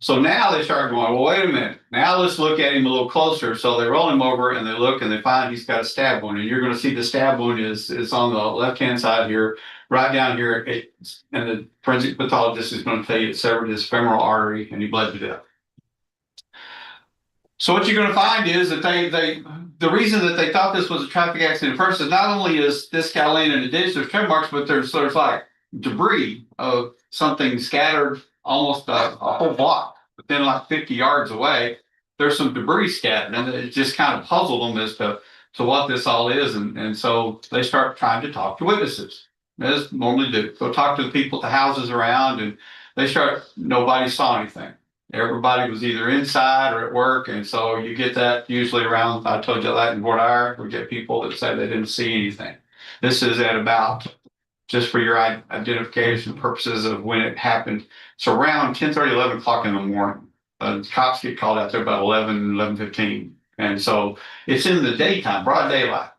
So now they start going, well, wait a minute. Now let's look at him a little closer. So they roll him over and they look and they find he's got a stab wound. And you're going to see the stab wound is on the left-hand side here, right down here. And the forensic pathologist is going to tell you it severed his femoral artery and he bled to death. So what you're going to find is that the reason that they thought this was a traffic accident first is not only is this guy laying in a ditch, there's tread marks, but there's like debris of something scattered almost a whole block. But then like 50 yards away, there's some debris scattered, and it just kind of puzzled them as to what this all is. And so they start trying to talk to witnesses, as normally do. Go talk to the people at the houses around, and nobody saw anything. Everybody was either inside or at work. And so you get that usually around, I told you that in Fort Hour, we get people that say they didn't see anything. This is at about, just for your identification purposes of when it happened, it's around 10:30, 11 o'clock in the morning. Cops get called out there about 11:15. And so it's in the daytime, broad daylight.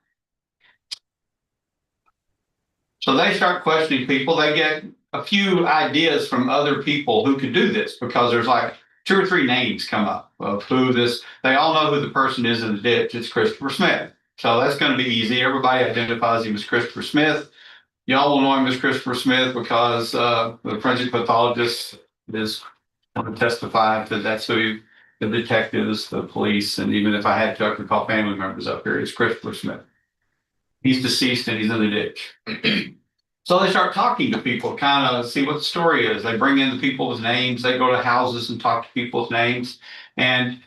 So they start questioning people. They get a few ideas from other people who could do this, because there's like 2 or 3 names come up of they all know who the person is in the ditch. It's Christopher Smith. So that's going to be easy. Everybody identifies him as Christopher Smith. Y'all will know him as Christopher Smith because the forensic pathologist is going to testify that that's who the detectives, the police, and even if I had to, I could call family members up here, it's Christopher Smith. He's deceased and he's in the ditch. So they start talking to people, kind of see what the story is. They bring in the people's names. They go to houses and talk to people's names, and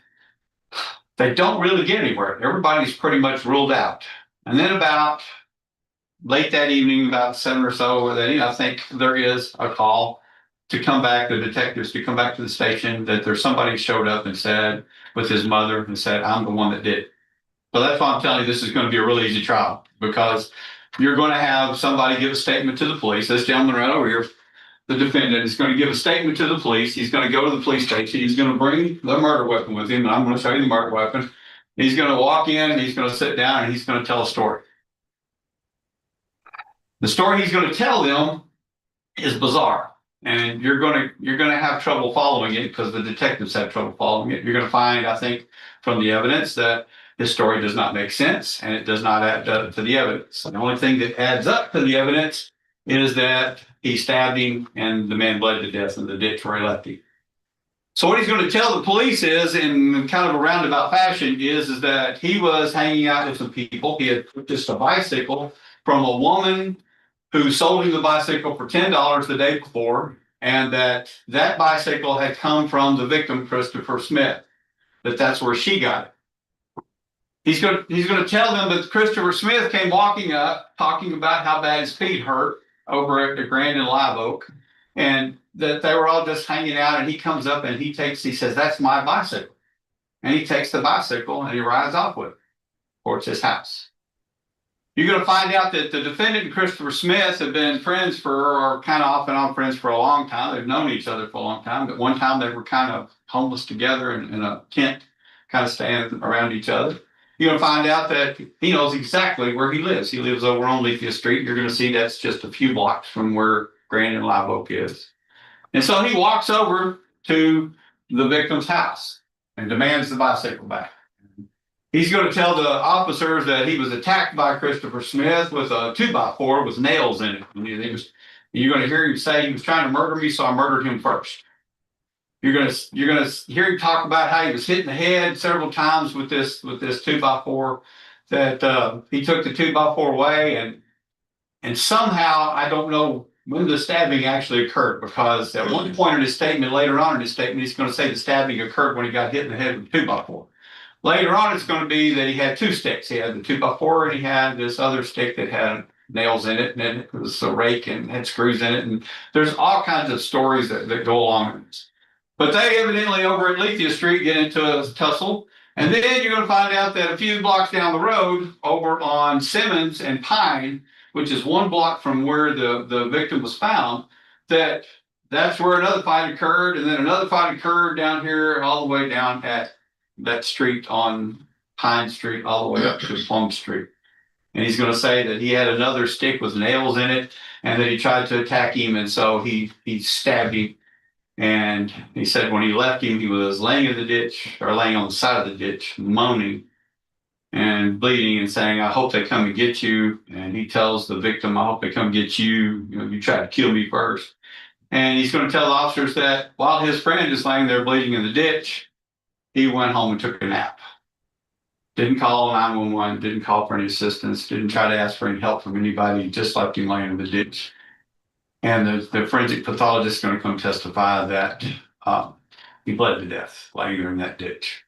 they don't really get anywhere. Everybody's pretty much ruled out. And then about late that evening, about 7 or so, I think there is a call to come back, the detectives to come back to the station, that there's somebody showed up and said, with his mother, and said, I'm the one that did it. So that's why I'm telling you this is going to be a really easy trial, because you're going to have somebody give a statement to the police. This gentleman right over here, the defendant, is going to give a statement to the police. He's going to go to the police station. He's going to bring the murder weapon with him. And I'm going to show you the murder weapon. He's going to walk in, he's going to sit down, and he's going to tell a story. The story he's going to tell them is bizarre. And you're going to have trouble following it, because the detectives have trouble following it. You're going to find, I think, from the evidence that his story does not make sense, and it does not add up to the evidence. The only thing that adds up to the evidence is that he stabbed him and the man bled to death in the ditch where he left him. So what he's going to tell the police is, in kind of a roundabout fashion, is that he was hanging out with some people. He had purchased a bicycle from a woman who sold him the bicycle for $10 the day before, and that bicycle had come from the victim, Christopher Smith, that's where she got it. He's going to tell them that Christopher Smith came walking up, talking about how bad his feet hurt over at the Grand and Live Oak, and that they were all just hanging out. And he comes up and he says, "That's my bicycle," and he takes the bicycle and he rides off with it towards his house. You're going to find out that the defendant and Christopher Smith have been friends or kind of off and on friends for a long time. They've known each other for a long time. But one time they were kind of homeless together in a tent, kind of staying around each other. You're going to find out that he knows exactly where he lives. He lives over on Lethia Street. You're going to see that's just a few blocks from where Grand and Live Oak is. And so he walks over to the victim's house and demands the bicycle back. He's going to tell the officers that he was attacked by Christopher Smith with a 2x4 with nails in it. And you're going to hear him say he was trying to murder me, so I murdered him first. You're going to hear him talk about how he was hit in the head several times with this 2x4. That he took the 2x4 away, and somehow I don't know when the stabbing actually occurred, because at one point in his statement, later on in his statement, he's going to say the stabbing occurred when he got hit in the head with a 2x4. Later on, it's going to be that he had two sticks. He had the 2x4 and he had this other stick that had nails in it, and then it was a rake and had screws in it. And there's all kinds of stories that go along with this. But they evidently over at Lethia Street get into a tussle. And then you're going to find out that a few blocks down the road over on Simmons and Pine, which is 1 block from where the victim was found, that's where another fight occurred. And then another fight occurred down here all the way down at that street on Pine Street all the way up to Plum Street. And he's going to say that he had another stick with nails in it and that he tried to attack him. And so he stabbed him. And he said when he left him, he was laying in the ditch, or laying on the side of the ditch, moaning and bleeding and saying, "I hope they come and get you." And he tells the victim, "I hope they come get you. You tried to kill me first." And he's going to tell the officers that while his friend is laying there bleeding in the ditch, he went home and took a nap. Didn't call 911, didn't call for any assistance, didn't try to ask for any help from anybody, just left him laying in the ditch. And the forensic pathologist is going to come testify that he bled to death laying there in that ditch.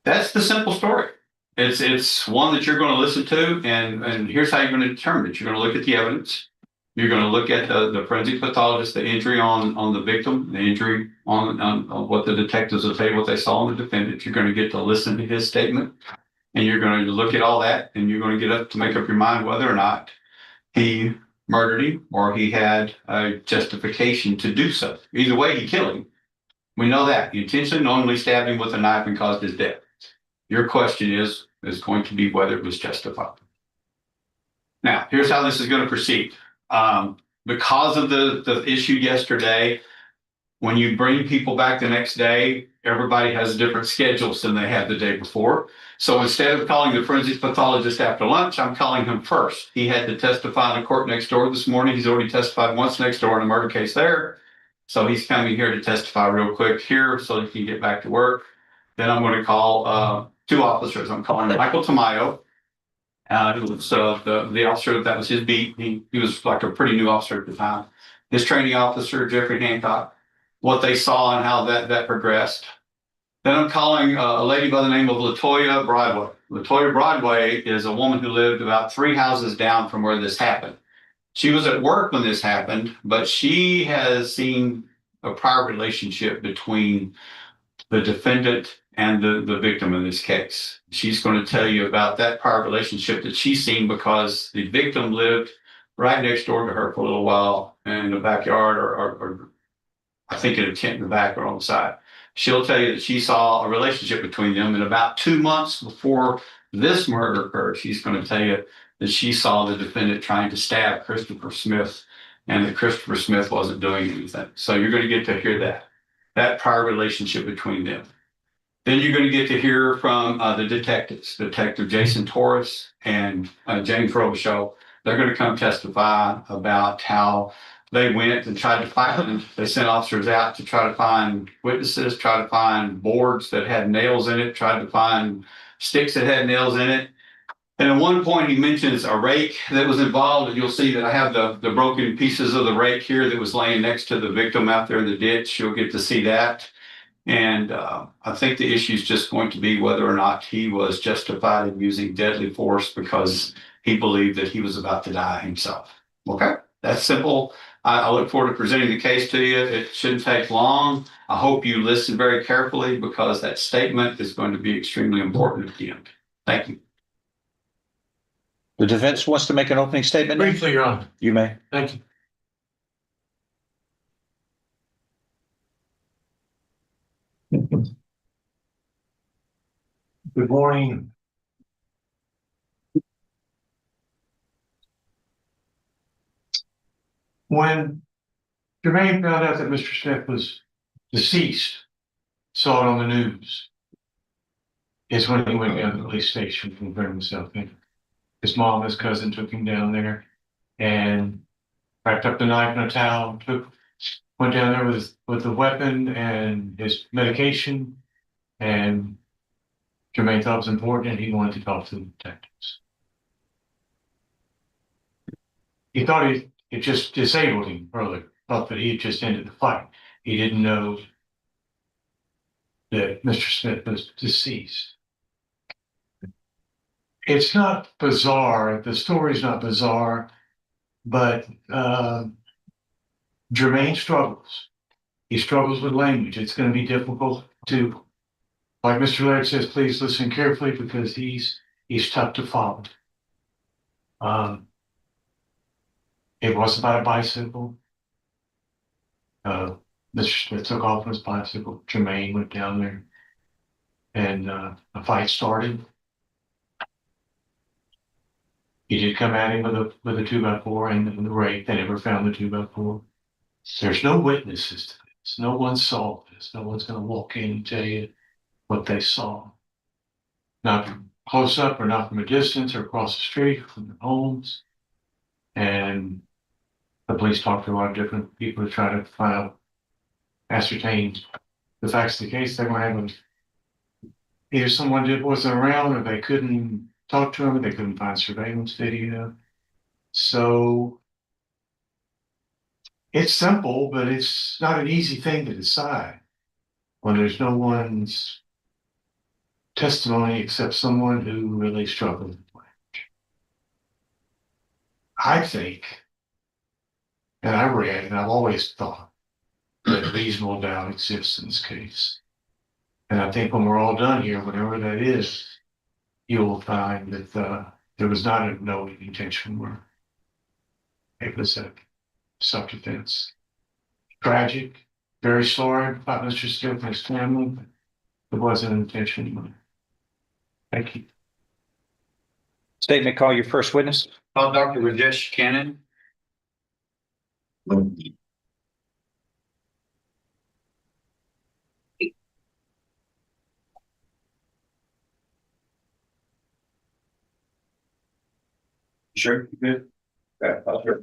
That's the simple story. It's one that you're going to listen to, and here's how you're going to determine it. You're going to look at the evidence. You're going to look at the forensic pathologist, the injury on the victim, the injury on what the detectives will tell you what they saw on the defendant. You're going to get to listen to his statement, and you're going to look at all that, and you're going to get up to make up your mind whether or not he murdered him or he had a justification to do so. Either way, he killed him. We know that. He intentionally knowingly stabbed him with a knife and caused his death. Your question is going to be whether it was justified. Now, here's how this is going to proceed. Because of the issue yesterday, when you bring people back the next day, everybody has different schedules than they had the day before. So instead of calling the forensic pathologist after lunch, I'm calling him first. He had to testify in the court next door this morning. He's already testified once next door in a murder case there. So he's coming here to testify real quick here so he can get back to work. Then I'm going to call 2 officers. I'm calling Michael Tamayo, who was the officer that was his beat. He was like a pretty new officer at the time. His training officer, Jeffrey Hancock, what they saw and how that progressed. Then I'm calling a lady by the name of Latoya Broadway. Latoya Broadway is a woman who lived about 3 houses down from where this happened. She was at work when this happened, but she has seen a prior relationship between the defendant and the victim in this case. She's going to tell you about that prior relationship that she's seen because the victim lived right next door to her for a little while in the backyard or I think in a tent in the back or on the side. She'll tell you that she saw a relationship between them, and about 2 months before this murder occurred, she's going to tell you that she saw the defendant trying to stab Christopher Smith and that Christopher Smith wasn't doing anything. So you're going to get to hear that prior relationship between them. Then you're going to get to hear from the detectives, Detective Jason Torres and James Robichaud. They're going to come testify about how they went and tried to find, they sent officers out to try to find witnesses, try to find boards that had nails in it, tried to find sticks that had nails in it. And at one point, he mentions a rake that was involved, and you'll see that I have the broken pieces of the rake here that was laying next to the victim out there in the ditch. You'll get to see that. And I think the issue is just going to be whether or not he was justified in using deadly force because he believed that he was about to die himself. Okay, that's simple. I look forward to presenting the case to you. It shouldn't take long. I hope you listen very carefully because that statement is going to be extremely important at the end. Thank you. The defense wants to make an opening statement. Briefly, Your Honor. You may. Thank you. Good morning. When Jermaine found out that Mr. Smith was deceased, saw it on the news, is when he went down to the police station and turned himself in. His mom, his cousin took him down there and wrapped up the knife in a towel, went down there with the weapon and his medication, and Jermaine thought it was important and he wanted to talk to the detectives. He thought it just disabled him earlier, thought that he had just ended the fight. He didn't know that Mr. Smith was deceased. It's not bizarre, the story's not bizarre, but Jermaine struggles. He struggles with language. It's going to be difficult to, like Mr. Laird says, please listen carefully because he's tough to follow. It was about a bicycle. Mr. Smith took off on his bicycle. Jermaine went down there and a fight started. He did come at him with a 2x4 and the rake. They never found the 2x4. There's no witnesses to this. No one saw this. No one's going to walk in and tell you what they saw. Not from close up or not from a distance or across the street or from their homes. And the police talked to a lot of different people to try to find out, ascertain the facts of the case. They were having either someone wasn't around or they couldn't talk to him, or they couldn't find surveillance video. So it's simple, but it's not an easy thing to decide when there's no one's testimony except someone who really struggled with language. I think, and I read, and I've always thought that reasonable doubt exists in this case. And I think when we're all done here, whatever that is, you'll find that there was not a knowing intention murder. It was a self-defense. Tragic, very sorry about Mr. Smith and his family, but it wasn't an intentional murder. Thank you. Statement, call your first witness. Call Dr. Rajesh Cannon. Sure, good. Sure.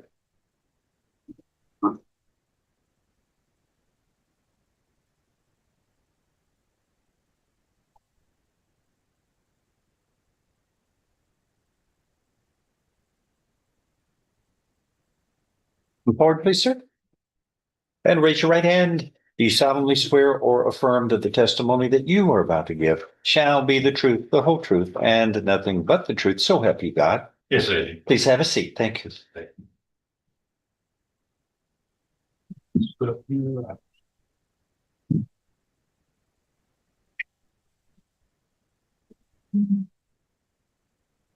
Come forward, please, sir. And raise your right hand. Do you solemnly swear or affirm that the testimony that you are about to give shall be the truth, the whole truth, and nothing but the truth? So help you God. Yes, sir. Please have a seat. Thank you.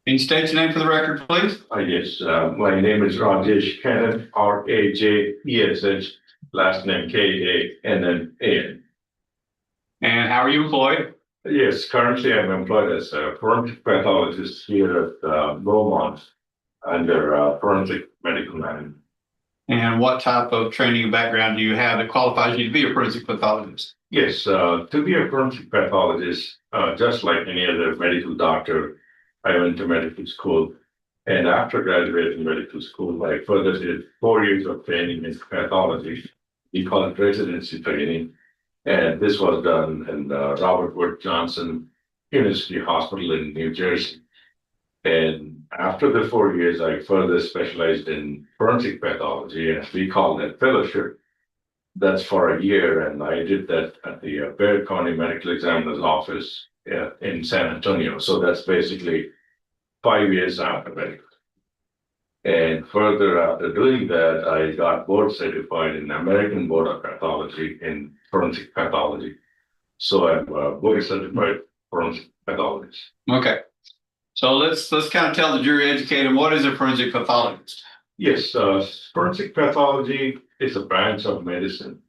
Can you state your name for the record, please? Yes, my name is Rajesh Cannon, Rajesh, last name Kannan. And how are you employed? Yes, currently I'm employed as a forensic pathologist here at Beaumont under forensic medical management. And what type of training and background do you have that qualifies you to be a forensic pathologist? Yes, to be a forensic pathologist, just like any other medical doctor, I went to medical school. And after graduating medical school, I further did 4 years of training in pathology. We call it residency training. And this was done in Robert Wood Johnson University Hospital in New Jersey. And after the 4 years, I further specialized in forensic pathology, and we call that fellowship. That's for a year, and I did that at the Bexar County Medical Examiner's Office in San Antonio. So that's basically 5 years after medical. And further, after doing that, I got board certified in American Board of Pathology in forensic pathology. So I'm board certified forensic pathologist. Okay. So let's kind of tell the jury educated, what is a forensic pathologist? Yes, forensic pathology is a branch of medicine.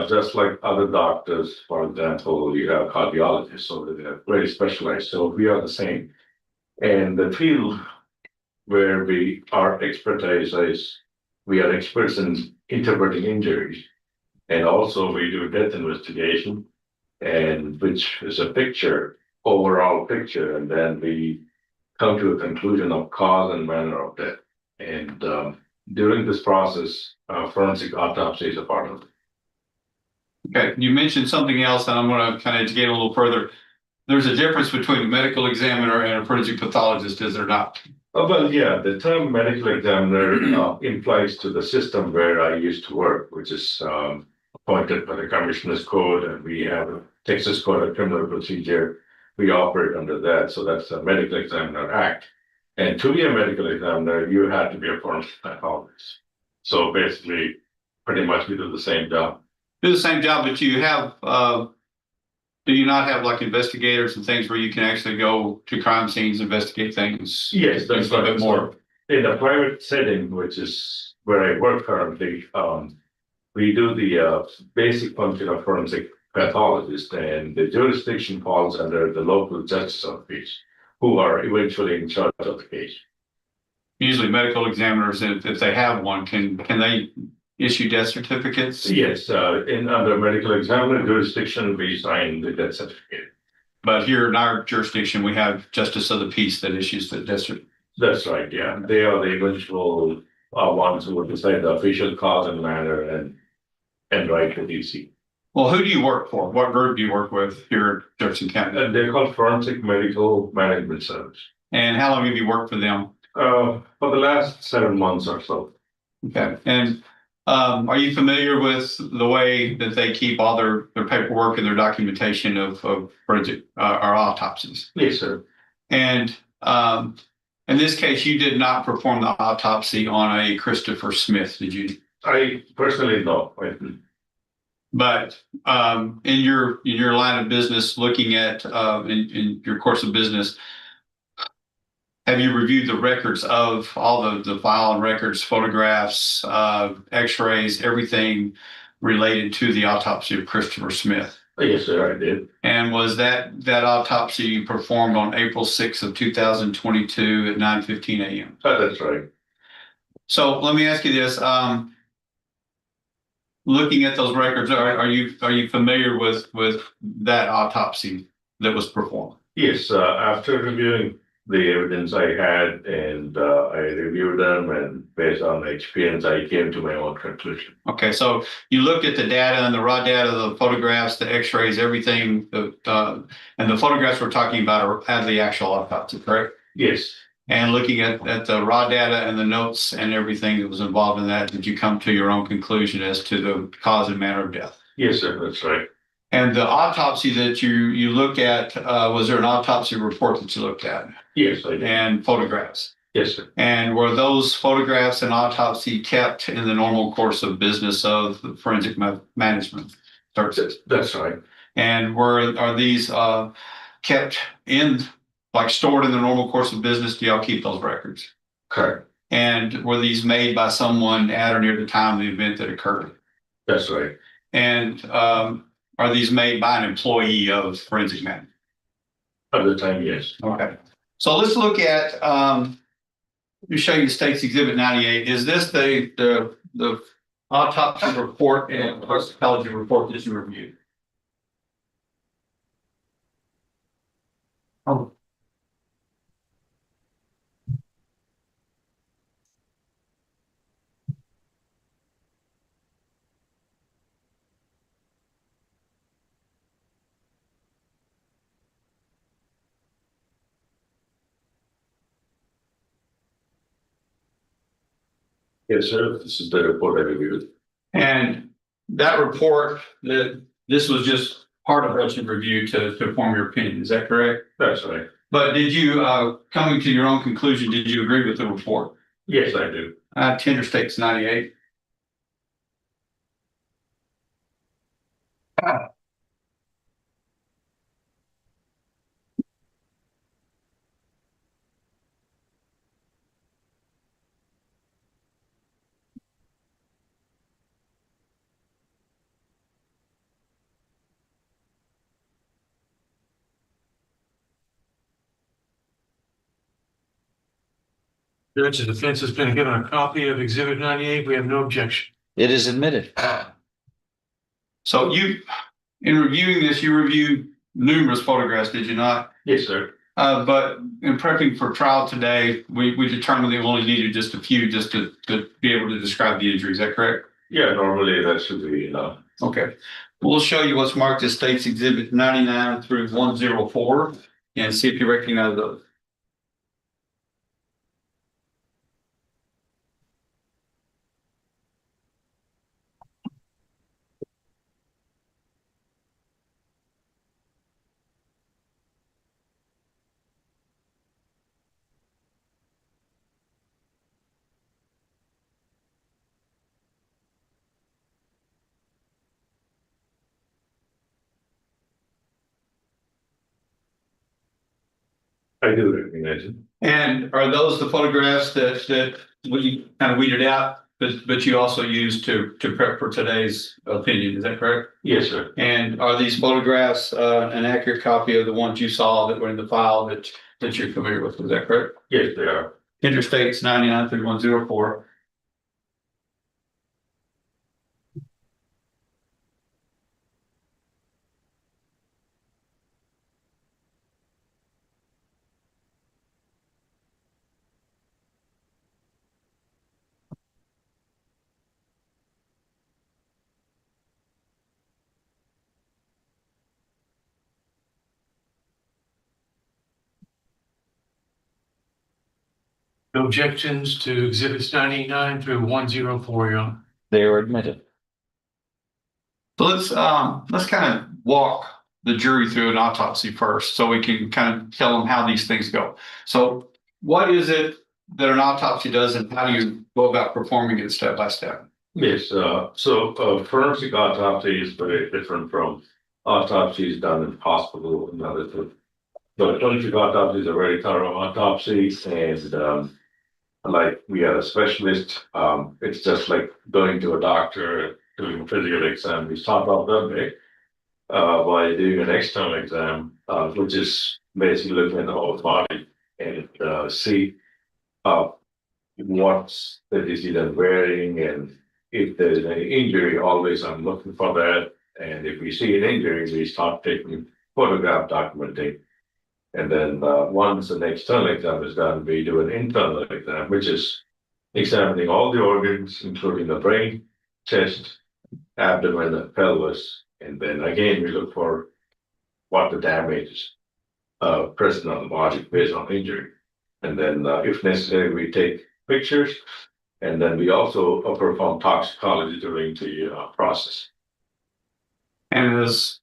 Just like other doctors, for example, you have cardiologists, so they are very specialized. So we are the same. And the field where our expertise is, we are experts in interpreting injuries. And also we do death investigation, and which is a overall picture, and then we come to a conclusion of cause and manner of death. And during this process, forensic autopsy is a part of it. Okay, you mentioned something else, and I'm going to kind of educate a little further. There's a difference between a medical examiner and a forensic pathologist, is there not? Well, yeah, the term medical examiner implies to the system where I used to work, which is appointed by the Commissioner's Code, and we have a Texas Code of Criminal Procedure. We operate under that, so that's a Medical Examiner Act. And to be a medical examiner, you had to be a forensic pathologist. So basically, pretty much we do the same job. Do the same job, but you have, do you not have like investigators and things where you can actually go to crime scenes, investigate things? Yes, that's a little right. bit more. In a private setting, which is where I work currently, we do the basic function of forensic pathologist, and the jurisdiction falls under the local justice of the case, who are eventually in charge of the case. Usually medical examiners, if they have one, can they issue death certificates? Yes, under medical examiner jurisdiction, we sign the death certificate. But here in our jurisdiction, we have justice of the peace that issues the death certificate. That's right, yeah. They are the eventual ones who will decide the official cause and manner and write the DC. Well, who do you work for? What group do you work with here at Jefferson County? And they're called Forensic Medical Management Service. And how long have you worked for them? For the last 7 months or so. Okay. And are you familiar with the way that they keep all their paperwork and their documentation of forensic or autopsies? Yes, sir. And in this case, you did not perform the autopsy on a Christopher Smith, did you? I personally know. But in your line of business, looking at in your course of business, have you reviewed the records of all the file and records, photographs, x-rays, everything related to the autopsy of Christopher Smith? Yes, sir, I did. And was that autopsy performed on April 6th of 2022 at 9:15 a.m.? That's right. So let me ask you this. Looking at those records, are you familiar with that autopsy that was performed? Yes, after reviewing the evidence I had, and I reviewed them, and based on the experience, I came to my own conclusion. Okay, so you looked at the data and the raw data, the photographs, the x-rays, everything, and the photographs we're talking about are the actual autopsy, correct? Yes. And looking at the raw data and the notes and everything that was involved in that, did you come to your own conclusion as to the cause and manner of death? Yes, sir, that's right. And the autopsy that you looked at, was there an autopsy report that you looked at? Yes, I did. And photographs? Yes, sir. And were those photographs and autopsy kept in the normal course of business of the forensic management services? That's right. And are these kept in, like stored in the normal course of business? Do y'all keep those records? Correct. And were these made by someone at or near the time of the event that occurred? That's right. And are these made by an employee of forensic management? At the time, yes. Okay. So let's look at, let me show you State's Exhibit 98. Is this the autopsy report and toxicology report that you reviewed? Oh. Yes, sir. This is the report I reviewed. And that report, that this was just part of what you reviewed to form your opinion, is that correct? That's right. But did you, coming to your own conclusion, did you agree with the report? Yes, I do. Tender States 98. Judge, the defense has been given a copy of Exhibit 98. We have no objection. It is admitted. So you, in reviewing this, you reviewed numerous photographs, did you not? Yes, sir. But in prepping for trial today, we determined they only needed just a few just to be able to describe the injury. Is that correct? Yeah, normally that should be enough. Okay. We'll show you what's marked as States Exhibit 99 through 104 and see if you recognize those. I do recognize it. And are those the photographs that we kind of weeded out, but you also used to prep for today's opinion? Is that correct? Yes, sir. And are these photographs an accurate copy of the ones you saw that were in the file that you're familiar with? Is that correct? Yes, they are. Interstates 99 through 104. No objections to Exhibits 99 through 104, Your Honor. They are admitted. So let's kind of walk the jury through an autopsy first, so we can kind of tell them how these things go. So what is it that an autopsy does, and how do you go about performing it step by step? Yes, so forensic autopsy is very different from autopsies done in hospital and other things. So forensic autopsy is a very thorough autopsy, and like we are a specialist, it's just like going to a doctor, doing a physical exam. We start off that way by doing an external exam, which is basically looking at the whole body and see what's the disease I'm wearing, and if there's any injury, always I'm looking for that. And if we see an injury, we start taking photograph documenting. And then once the external exam is done, we do an internal exam, which is examining all the organs, including the brain, chest, abdomen, and pelvis. And then again, we look for what the damage is present on the body based on injury. And then if necessary, we take pictures. And then we also perform toxicology during the process. And is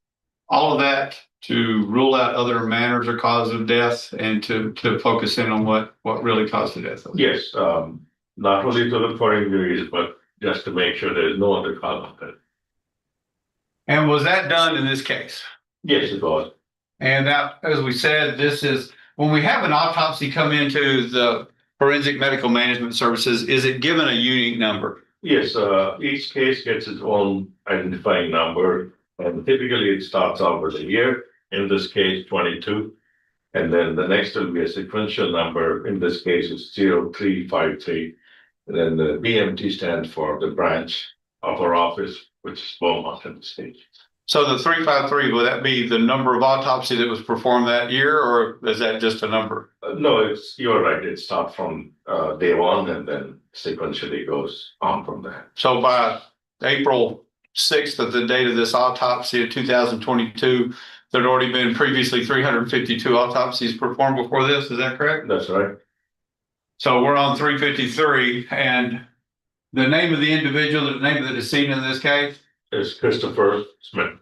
all of that to rule out other manners or causes of death, and to focus in on what really caused the death? Yes, not only to look for injuries, but just to make sure there is no other cause of death. And was that done in this case? Yes, it was. And that, as we said, this is when we have an autopsy come into the forensic medical management services, is it given a unique number? Yes, each case gets its own identifying number, and typically it starts out with a year. In this case, 22, and then the next will be a sequential number. In this case, it's 0353. And then the BMT stands for the branch of our office, which is Beaumont in the state. So the 353, would that be the number of autopsy that was performed that year, or is that just a number? No, you're right. It starts from day one and then sequentially goes on from there. So by April 6th of the date of this autopsy of 2022, there'd already been previously 352 autopsies performed before this. Is that correct? That's right. So we're on 353, and the name of the individual, the name of the decedent in this case? It's Christopher Smith.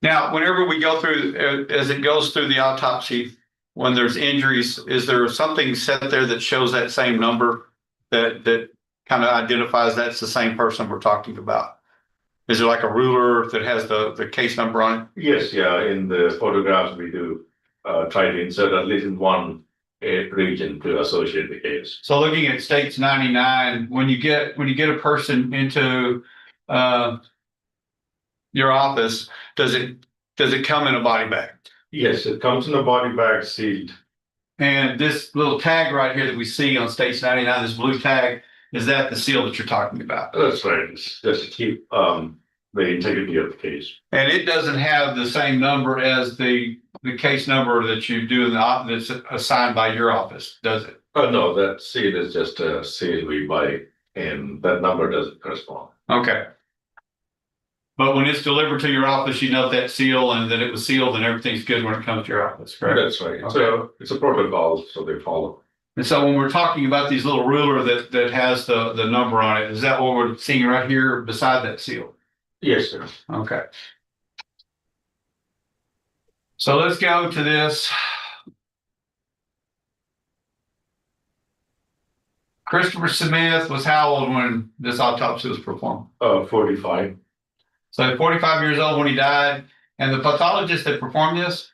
Now, whenever we go through, as it goes through the autopsy, when there's injuries, is there something set there that shows that same number that kind of identifies that's the same person we're talking about? Is it like a ruler that has the case number on it? Yes, yeah, in the photographs, we do try to insert at least in one region to associate the case. So looking at states 99, when you get a person into your office, does it come in a body bag? Yes, it comes in a body bag sealed. And this little tag right here that we see on states 99, this blue tag, is that the seal that you're talking about? That's right. It's just to keep the integrity of the case. And it doesn't have the same number as the case number that you do in the office that's assigned by your office, does it? Oh, no, that seal is just a seal we buy, and that number doesn't correspond. Okay. But when it's delivered to your office, you know that seal and that it was sealed and everything's good when it comes to your office, correct? That's right. Okay. It's a protocol, so they follow. And so when we're talking about these little ruler that has the number on it, is that what we're seeing right here beside that seal? Yes, sir. Okay. So let's go to this. Christopher Smith was how old when this autopsy was performed? 45 So 45 years old when he died. And the pathologist that performed this?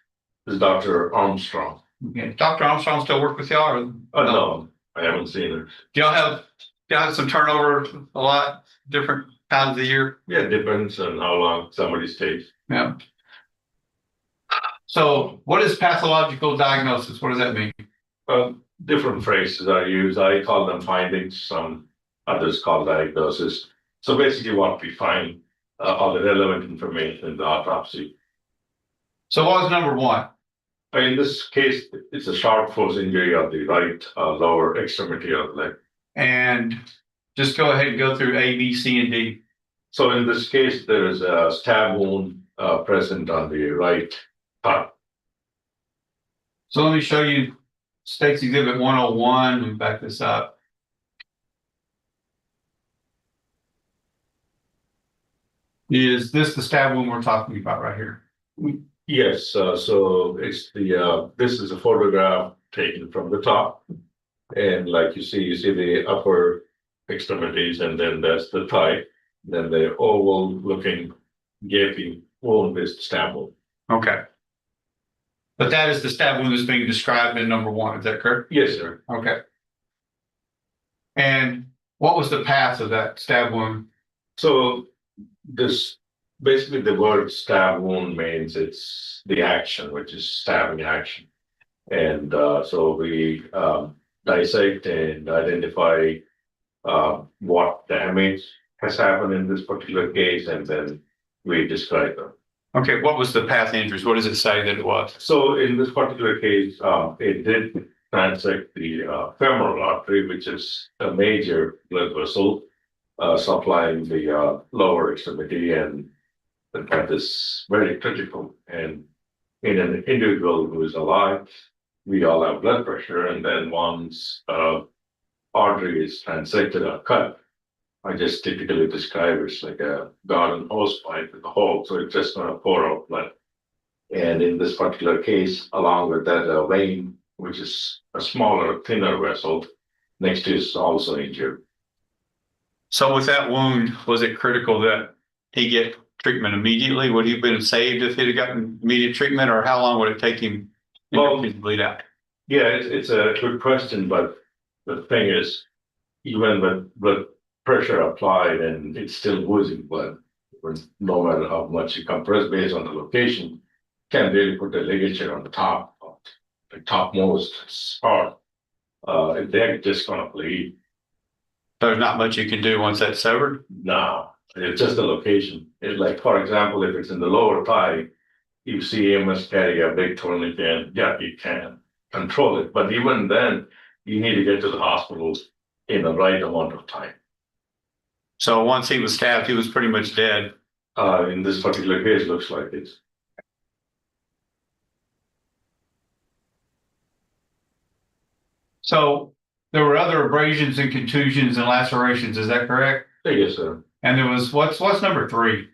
is Dr. Armstrong. Okay. Dr. Armstrong still work with y'all? Or No, I haven't seen her. Do y'all have some turnover a lot, different times of the year? Yeah, it depends on how long somebody stays. Yeah. So what is pathological diagnosis? What does that mean? Different phrases are used. I call them findings. Some others call diagnosis. So basically what we find all the relevant information in the autopsy. So what was number one? In this case, it's a sharp force injury of the right lower extremity of the leg. And just go ahead and go through A, B, C, and D. So in this case, there is a stab wound present on the right thigh. So let me show you State's Exhibit 101. Let me back this up. Is this the stab wound we're talking about right here? Yes, so it's this is a photograph taken from the top. And like you see the upper extremities, and then that's the thigh. Then the oval looking gaping wound is the stab wound. Okay. But that is the stab wound that's being described in number one. Is that correct? Yes, sir. Okay. And what was the path of that stab wound? So this basically the word stab wound means it's the action, which is stabbing action. And so we dissect and identify what damage has happened in this particular case, and then we describe them. Okay, what was the path injuries? What does it say that it was? So in this particular case, it did transect the femoral artery, which is a major blood vessel supplying the lower extremity, and that is very critical. And in an individual who is alive, we all have blood pressure, and then once artery is transected or cut, I just typically describe it's like a garden hose pipe with a hole, so it's just going to pour out blood. And in this particular case, along with that vein, which is a smaller, thinner vessel, next to is also injured. So with that wound, was it critical that he get treatment immediately? Would he have been saved if he'd have gotten immediate treatment, or how long would it take him to bleed out? Yeah, it's a good question, but the thing is, even with blood pressure applied and it's still losing blood, no matter how much you compress based on the location, can really put the ligature on the top, the topmost part. They're just gonna bleed. There's not much you can do once that's severed? No, it's just the location. It's like, for example, if it's in the lower thigh, you see him as carry a big tourniquet, yeah, you can control it. But even then, you need to get to the hospital in the right amount of time. So once he was stabbed, he was pretty much dead. In this particular case, looks like it. So there were other abrasions and contusions and lacerations, is that correct? Yes, sir. And there was, what's number 3?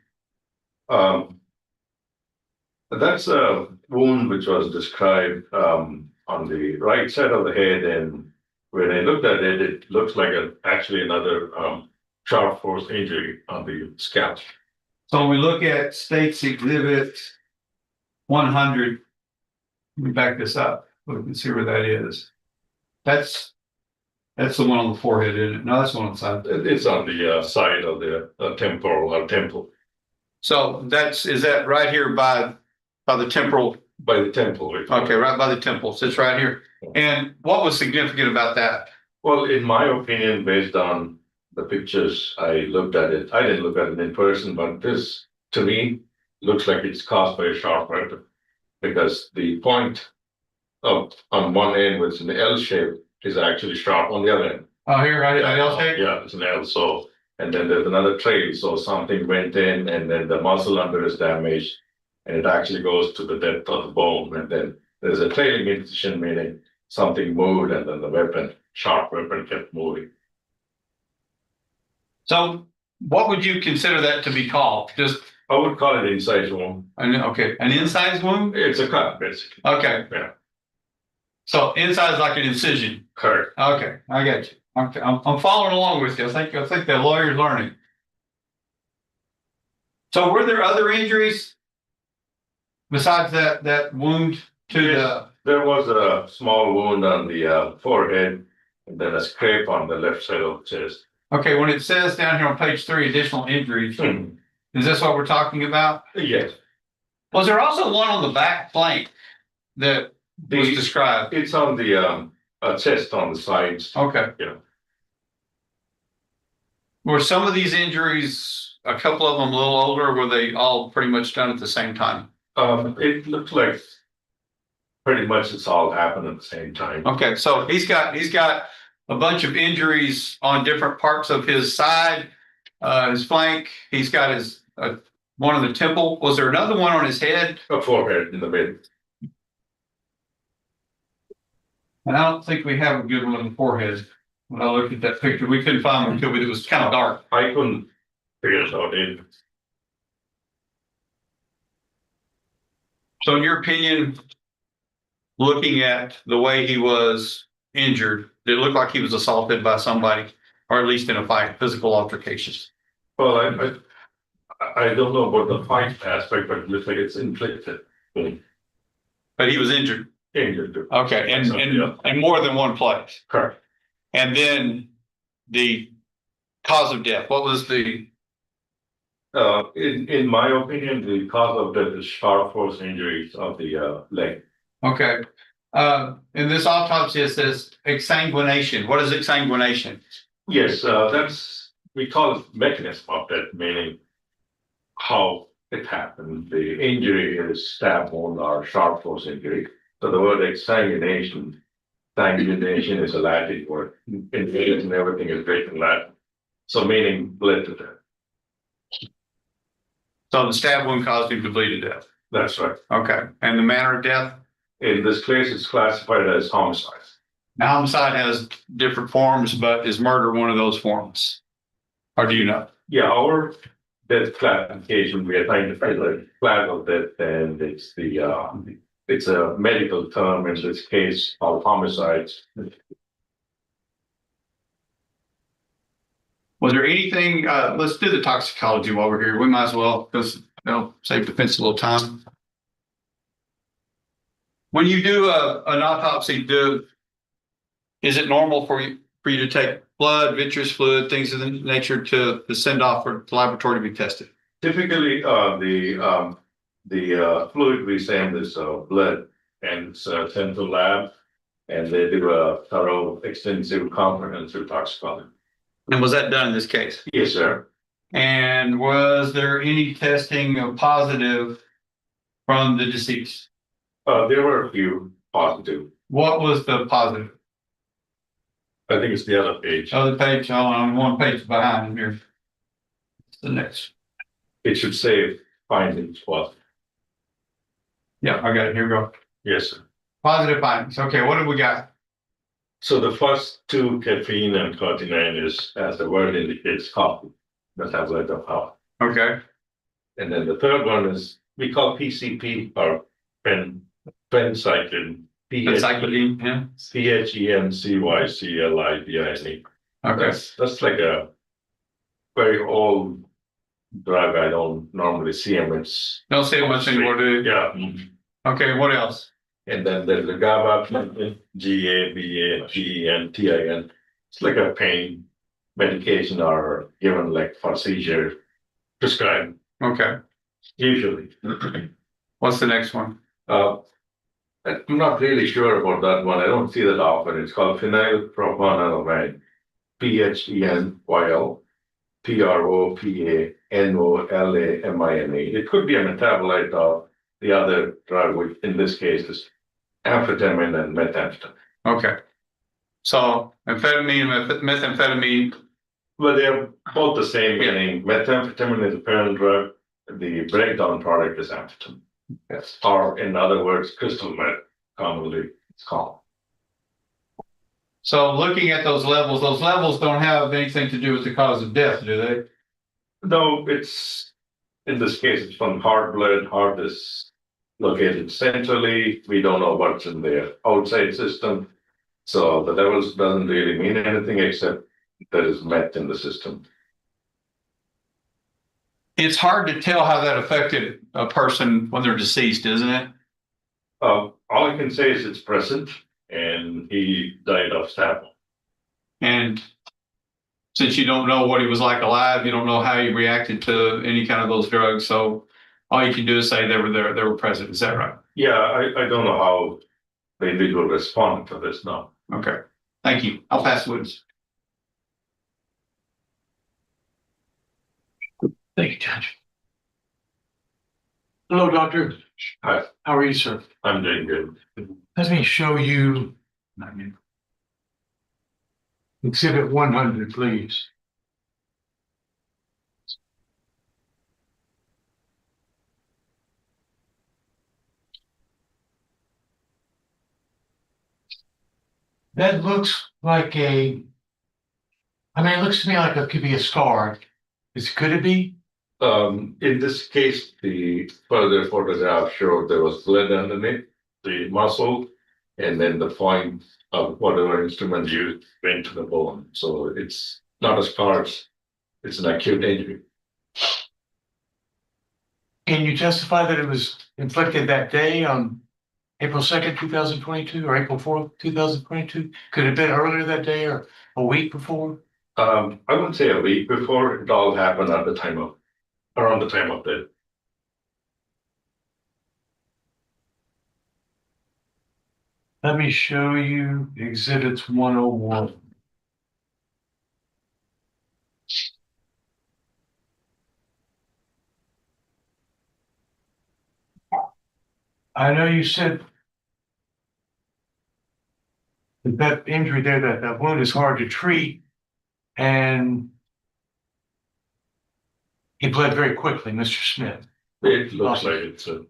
That's a wound which was described on the right side of the head, and when I looked at it, it looks like actually another sharp force injury on the scalp. So when we look at State's Exhibit 100, let me back this up, so we can see where that is. That's the one on the forehead, isn't it? No, that's the one on the side. It's on the side of the temple. So is that right here by the temporal? By the temple. Okay, right by the temple, sits right here. And what was significant about that? Well, in my opinion, based on the pictures, I looked at it. I didn't look at it in person, but this, to me, looks like it's caused by a sharp weapon, because the point on one end, which is an L shape, is actually sharp on the other end. Oh, here, right, L shape? Yeah, it's an L. So, and then there's another trail. So something went in, and then the muscle under is damaged, and it actually goes to the depth of the bone. And then there's a trailing incision, meaning something moved, and then the sharp weapon kept moving. So what would you consider that to be called? Just I would call it inside wound. an incised wound? It's a cut, basically. Okay. Yeah. So inside is like an incision. Correct. Okay, I get you. I'm following along with you. I think the lawyer's learning. So were there other injuries besides that wound to the? There was a small wound on the forehead, and then a scrape on the left side of the chest. Okay, when it says down here on page 3, additional injuries, is this what we're talking about? Yes. Was there also one on the back flank that was described? It's on the chest on the sides. Okay. Yeah. Were some of these injuries, a couple of them a little older, or were they all pretty much done at the same time? It looks like pretty much it's all happened at the same time. Okay, so he's got a bunch of injuries on different parts of his side, his flank. He's got his one on the temple. Was there another one on his head? A forehead in the middle. And I don't think we have a good one on the forehead. When I looked at that picture, we couldn't find one until it was kind of dark. I couldn't figure it out either. So in your opinion, looking at the way he was injured, did it look like he was assaulted by somebody, or at least in a fight, physical altercations? Well, I don't know about the fight aspect, but it looks like it's inflicted. But he was injured. Injured. Okay, and more than one place. Correct. And then the cause of death, what was the? In my opinion, the cause of death is sharp force injuries of the leg. Okay. In this autopsy, it says exsanguination. What is exsanguination? Yes, we call it mechanism of death, meaning how it happened. The injury is stab wound or sharp force injury. So the word exsanguination is a Latin word. In and everything is written in Latin. So meaning bled to death. So the stab wound caused him to bleed to death. That's right. Okay. And the manner of death? In this case, it's classified as homicide. Now, homicide has different forms, but is murder one of those forms? Or do you know? Yeah, our death classification, we are trying to find a flag of death, and it's a medical term in this case of homicides. Was there anything, let's do the toxicology while we're here. We might as well, because save defense a little time. When you do an autopsy, is it normal for you to take blood, vitreous fluid, things of the nature to send off for the laboratory to be tested? Typically, the fluid we send is blood, and it's sent to lab, and they do a thorough, extensive, comprehensive toxicology. And was that done in this case? Yes, sir. And was there any testing of positive from the deceased? There were a few positive. What was the positive? I think it's the other page. Other page, on one page behind here. It's the next. It should say findings positive. Yeah, I got it. Here we go. Yes, sir. Positive findings. Okay, what have we got? So the first two, caffeine and 39, is, as the word indicates, coffee, metabolite of coffee. Okay, And then the third one is, we call PCP or pencyclin. encyclopedia, yeah, PHENCYCLIDINE. okay. That's like a very old drug. I don't normally see them. It's Don't say much anymore, do you? yeah. Okay, what else? And then there's the gabapentin, GABAPENTIN. It's like a pain medication or given like for seizure, prescribed Okay, usually. what's the next one? I'm not really sure about that one. I don't see that often. It's called phenylpropanil, PHENYLPROPANOLAMINE. It could be a metabolite of the other drug, which in this case is amphetamine and methamphetamine. Okay. So amphetamine, methamphetamine, Well, they're both the same, meaning methamphetamine is a parent drug. The breakdown product is amphetamine. Yes. Or in other words, crystal meth, commonly it's called. so looking at those levels don't have anything to do with the cause of death, do they? No, it's, in this case, it's from heart blood. Heart is located centrally. We don't know what's in the outside system. So the levels doesn't really mean anything except there is meth in the system. It's hard to tell how that affected a person when they're deceased, isn't it? All I can say is it's present and he died of stab. And since you don't know what he was like alive, you don't know how he reacted to any kind of those drugs. So all you can do is say they were there, they were present. Is that right? Yeah, I don't know how the individual responded to this now. Okay. Thank you. I'll pass the witness. Thank you, Judge. Hello, Doctor. Hi, How are you, sir? I'm doing good. Let me show you Exhibit 100, please. That looks like it looks to me like it could be a scar. Could it be? In this case, the further photograph showed there was blood underneath the muscle, and then the point of whatever instrument used went to the bone. So it's not a scar, it's an acute injury. Can you testify that it was inflicted that day on April 2nd, 2022, or April 4th, 2022? Could it have been earlier that day or a week before? I wouldn't say a week before. It all happened at the time of, around the time of death. Let me show you Exhibits 101. I know you said that injury there, that wound is hard to treat, and he bled very quickly, Mr. Smith. It looks like it's a.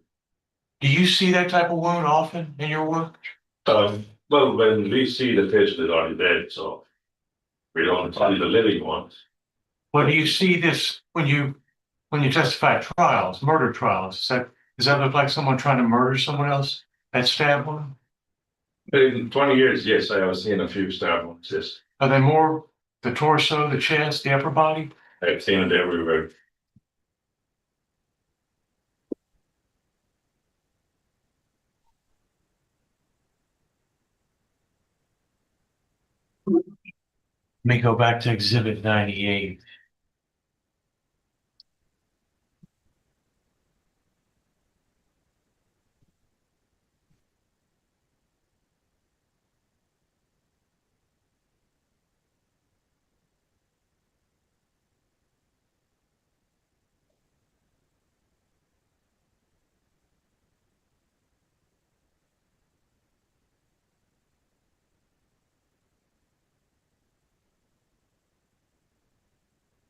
Do you see that type of wound often in your work? Well, when we see the patient is already dead, so we don't see the living ones. Well, do you see this when you testify at trials, murder trials? Does that look like someone trying to murder someone else? That stab wound? In 20 years, yes, I have seen a few stab wounds. Yes, Are they more the torso, the chest, the upper body? I've seen it everywhere. Let me go back to Exhibit 98.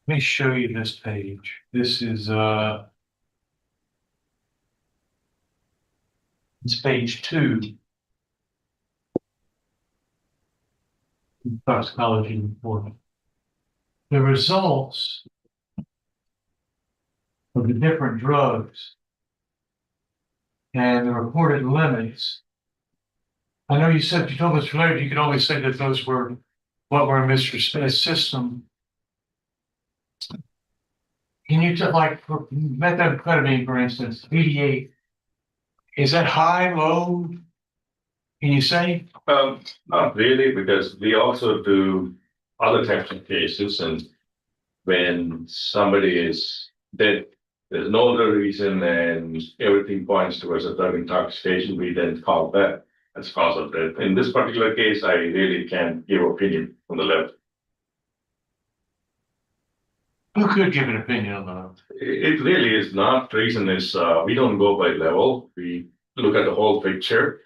Let me show you this page. This is it's page 2. toxicology report. The results of the different drugs and the reported limits. I know you said, you told Mr. Laird, you could only say that those were what were in Mr. Smith's system. Can you tell, like, for methamphetamine, for instance, 88, is that high, low? Can you say? Not really, because we also do other types of cases, and when somebody is dead, there's no other reason, and everything points towards a drug intoxication, we then call that as cause of death. In this particular case, I really can't give opinion on the level. Who could give an opinion on that? It really is not. Reason is, we don't go by level. We look at the whole picture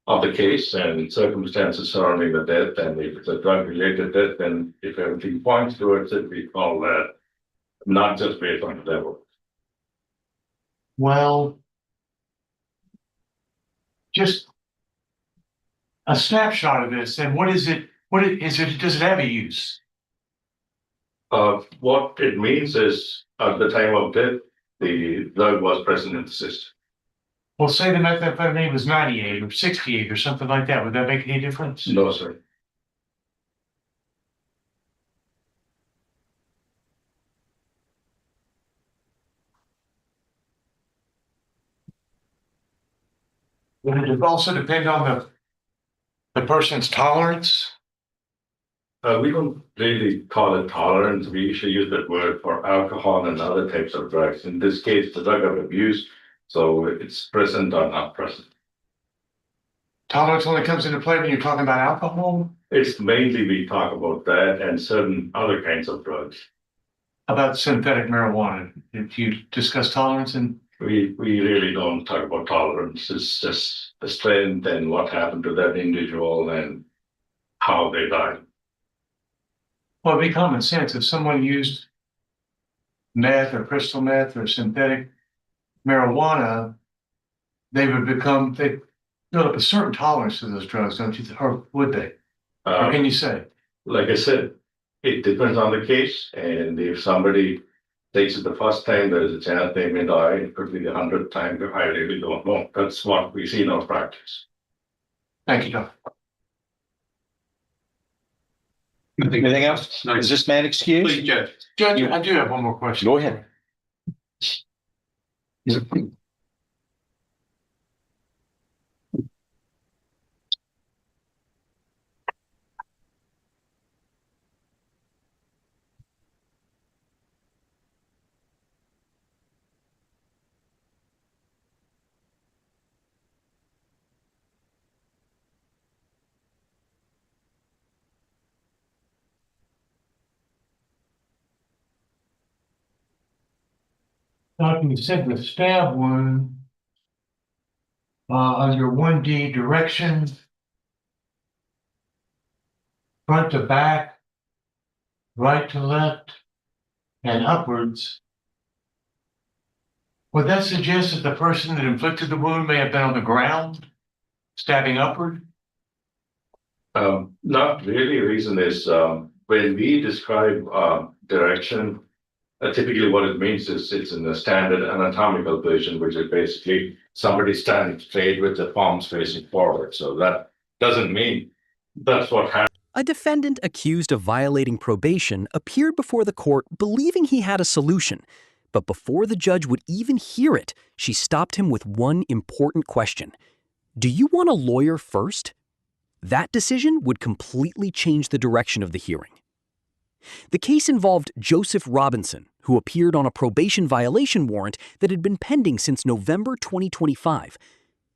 of the case and circumstances surrounding the death. And if it's a drug-related death, then if everything points towards it, we call that, not just based on the level. Well, just a snapshot of this, and what is it? Does it have a use? What it means is, at the time of death, the drug was present in the system. Well, say the methamphetamine was 98 or 68 or something like that. Would that make any difference? No, sir. Would it also depend on the person's tolerance? We don't really call it tolerance. We usually use that word for alcohol and other types of drugs. In this case, the drug of abuse, so it's present or not present. Tolerance only comes into play when you're talking about alcohol? It's mainly we talk about that and certain other kinds of drugs. About synthetic marijuana. Did you discuss tolerance? And We really don't talk about tolerance. It's just the strength and what happened to that individual and how they died. well, it'd be common sense if someone used meth or crystal meth or synthetic marijuana, they build up a certain tolerance to those drugs, don't you? Or would they? Or can you say? Like I said, it depends on the case, and if somebody takes it the first time, there is a chance they may die. It could be the 100th time. I really don't know. That's what we see in our practice. Thank you, Doctor. Anything else? No. Is this man excused? Please, Judge. Judge, I do have one more question. Go ahead. Doctor, you said the stab wound under 1D direction, front to back, right to left, and upwards. Would that suggest that the person that inflicted the wound may have been on the ground, stabbing upward? Not really. Reason is, when we describe direction, typically what it means is it's in the standard anatomical position, which is basically somebody standing straight with the palms facing forward. So that doesn't mean that's what happened. A defendant accused of violating probation appeared before the court believing he had a solution. But before the judge would even hear it, she stopped him with one important question. Do you want a lawyer first? That decision would completely change the direction of the hearing. The case involved Joseph Robinson, who appeared on a probation violation warrant that had been pending since November 2025.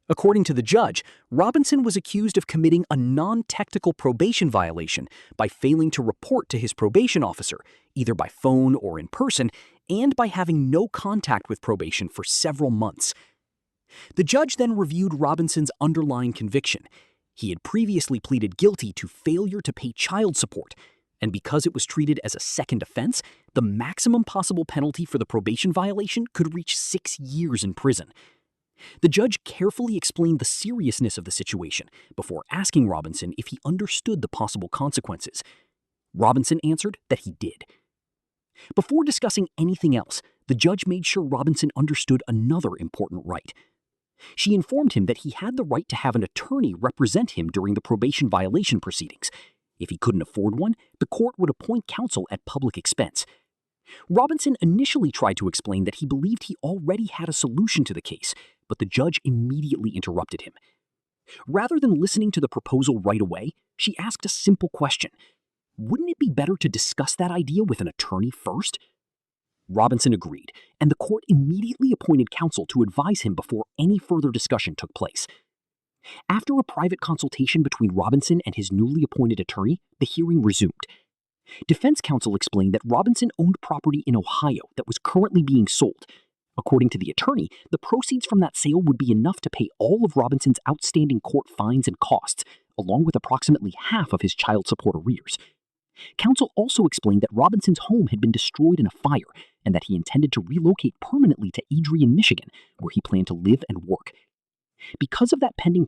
According to the judge, Robinson was accused of committing a non-technical probation violation by failing to report to his probation officer, either by phone or in person, and by having no contact with probation for several months. The judge then reviewed Robinson's underlying conviction. He had previously pleaded guilty to failure to pay child support, and because it was treated as a second offense, the maximum possible penalty for the probation violation could reach 6 years in prison. The judge carefully explained the seriousness of the situation before asking Robinson if he understood the possible consequences. Robinson answered that he did. Before discussing anything else, the judge made sure Robinson understood another important right. She informed him that he had the right to have an attorney represent him during the probation violation proceedings. If he couldn't afford one, the court would appoint counsel at public expense. Robinson initially tried to explain that he believed he already had a solution to the case, but the judge immediately interrupted him. Rather than listening to the proposal right away, she asked a simple question. Wouldn't it be better to discuss that idea with an attorney first? Robinson agreed, and the court immediately appointed counsel to advise him before any further discussion took place. After a private consultation between Robinson and his newly appointed attorney, the hearing resumed. Defense counsel explained that Robinson owned property in Ohio that was currently being sold. According to the attorney, the proceeds from that sale would be enough to pay all of Robinson's outstanding court fines and costs, along with approximately half of his child support arrears. Counsel also explained that Robinson's home had been destroyed in a fire and that he intended to relocate permanently to Adrian, Michigan, where he planned to live and work. Because of that pending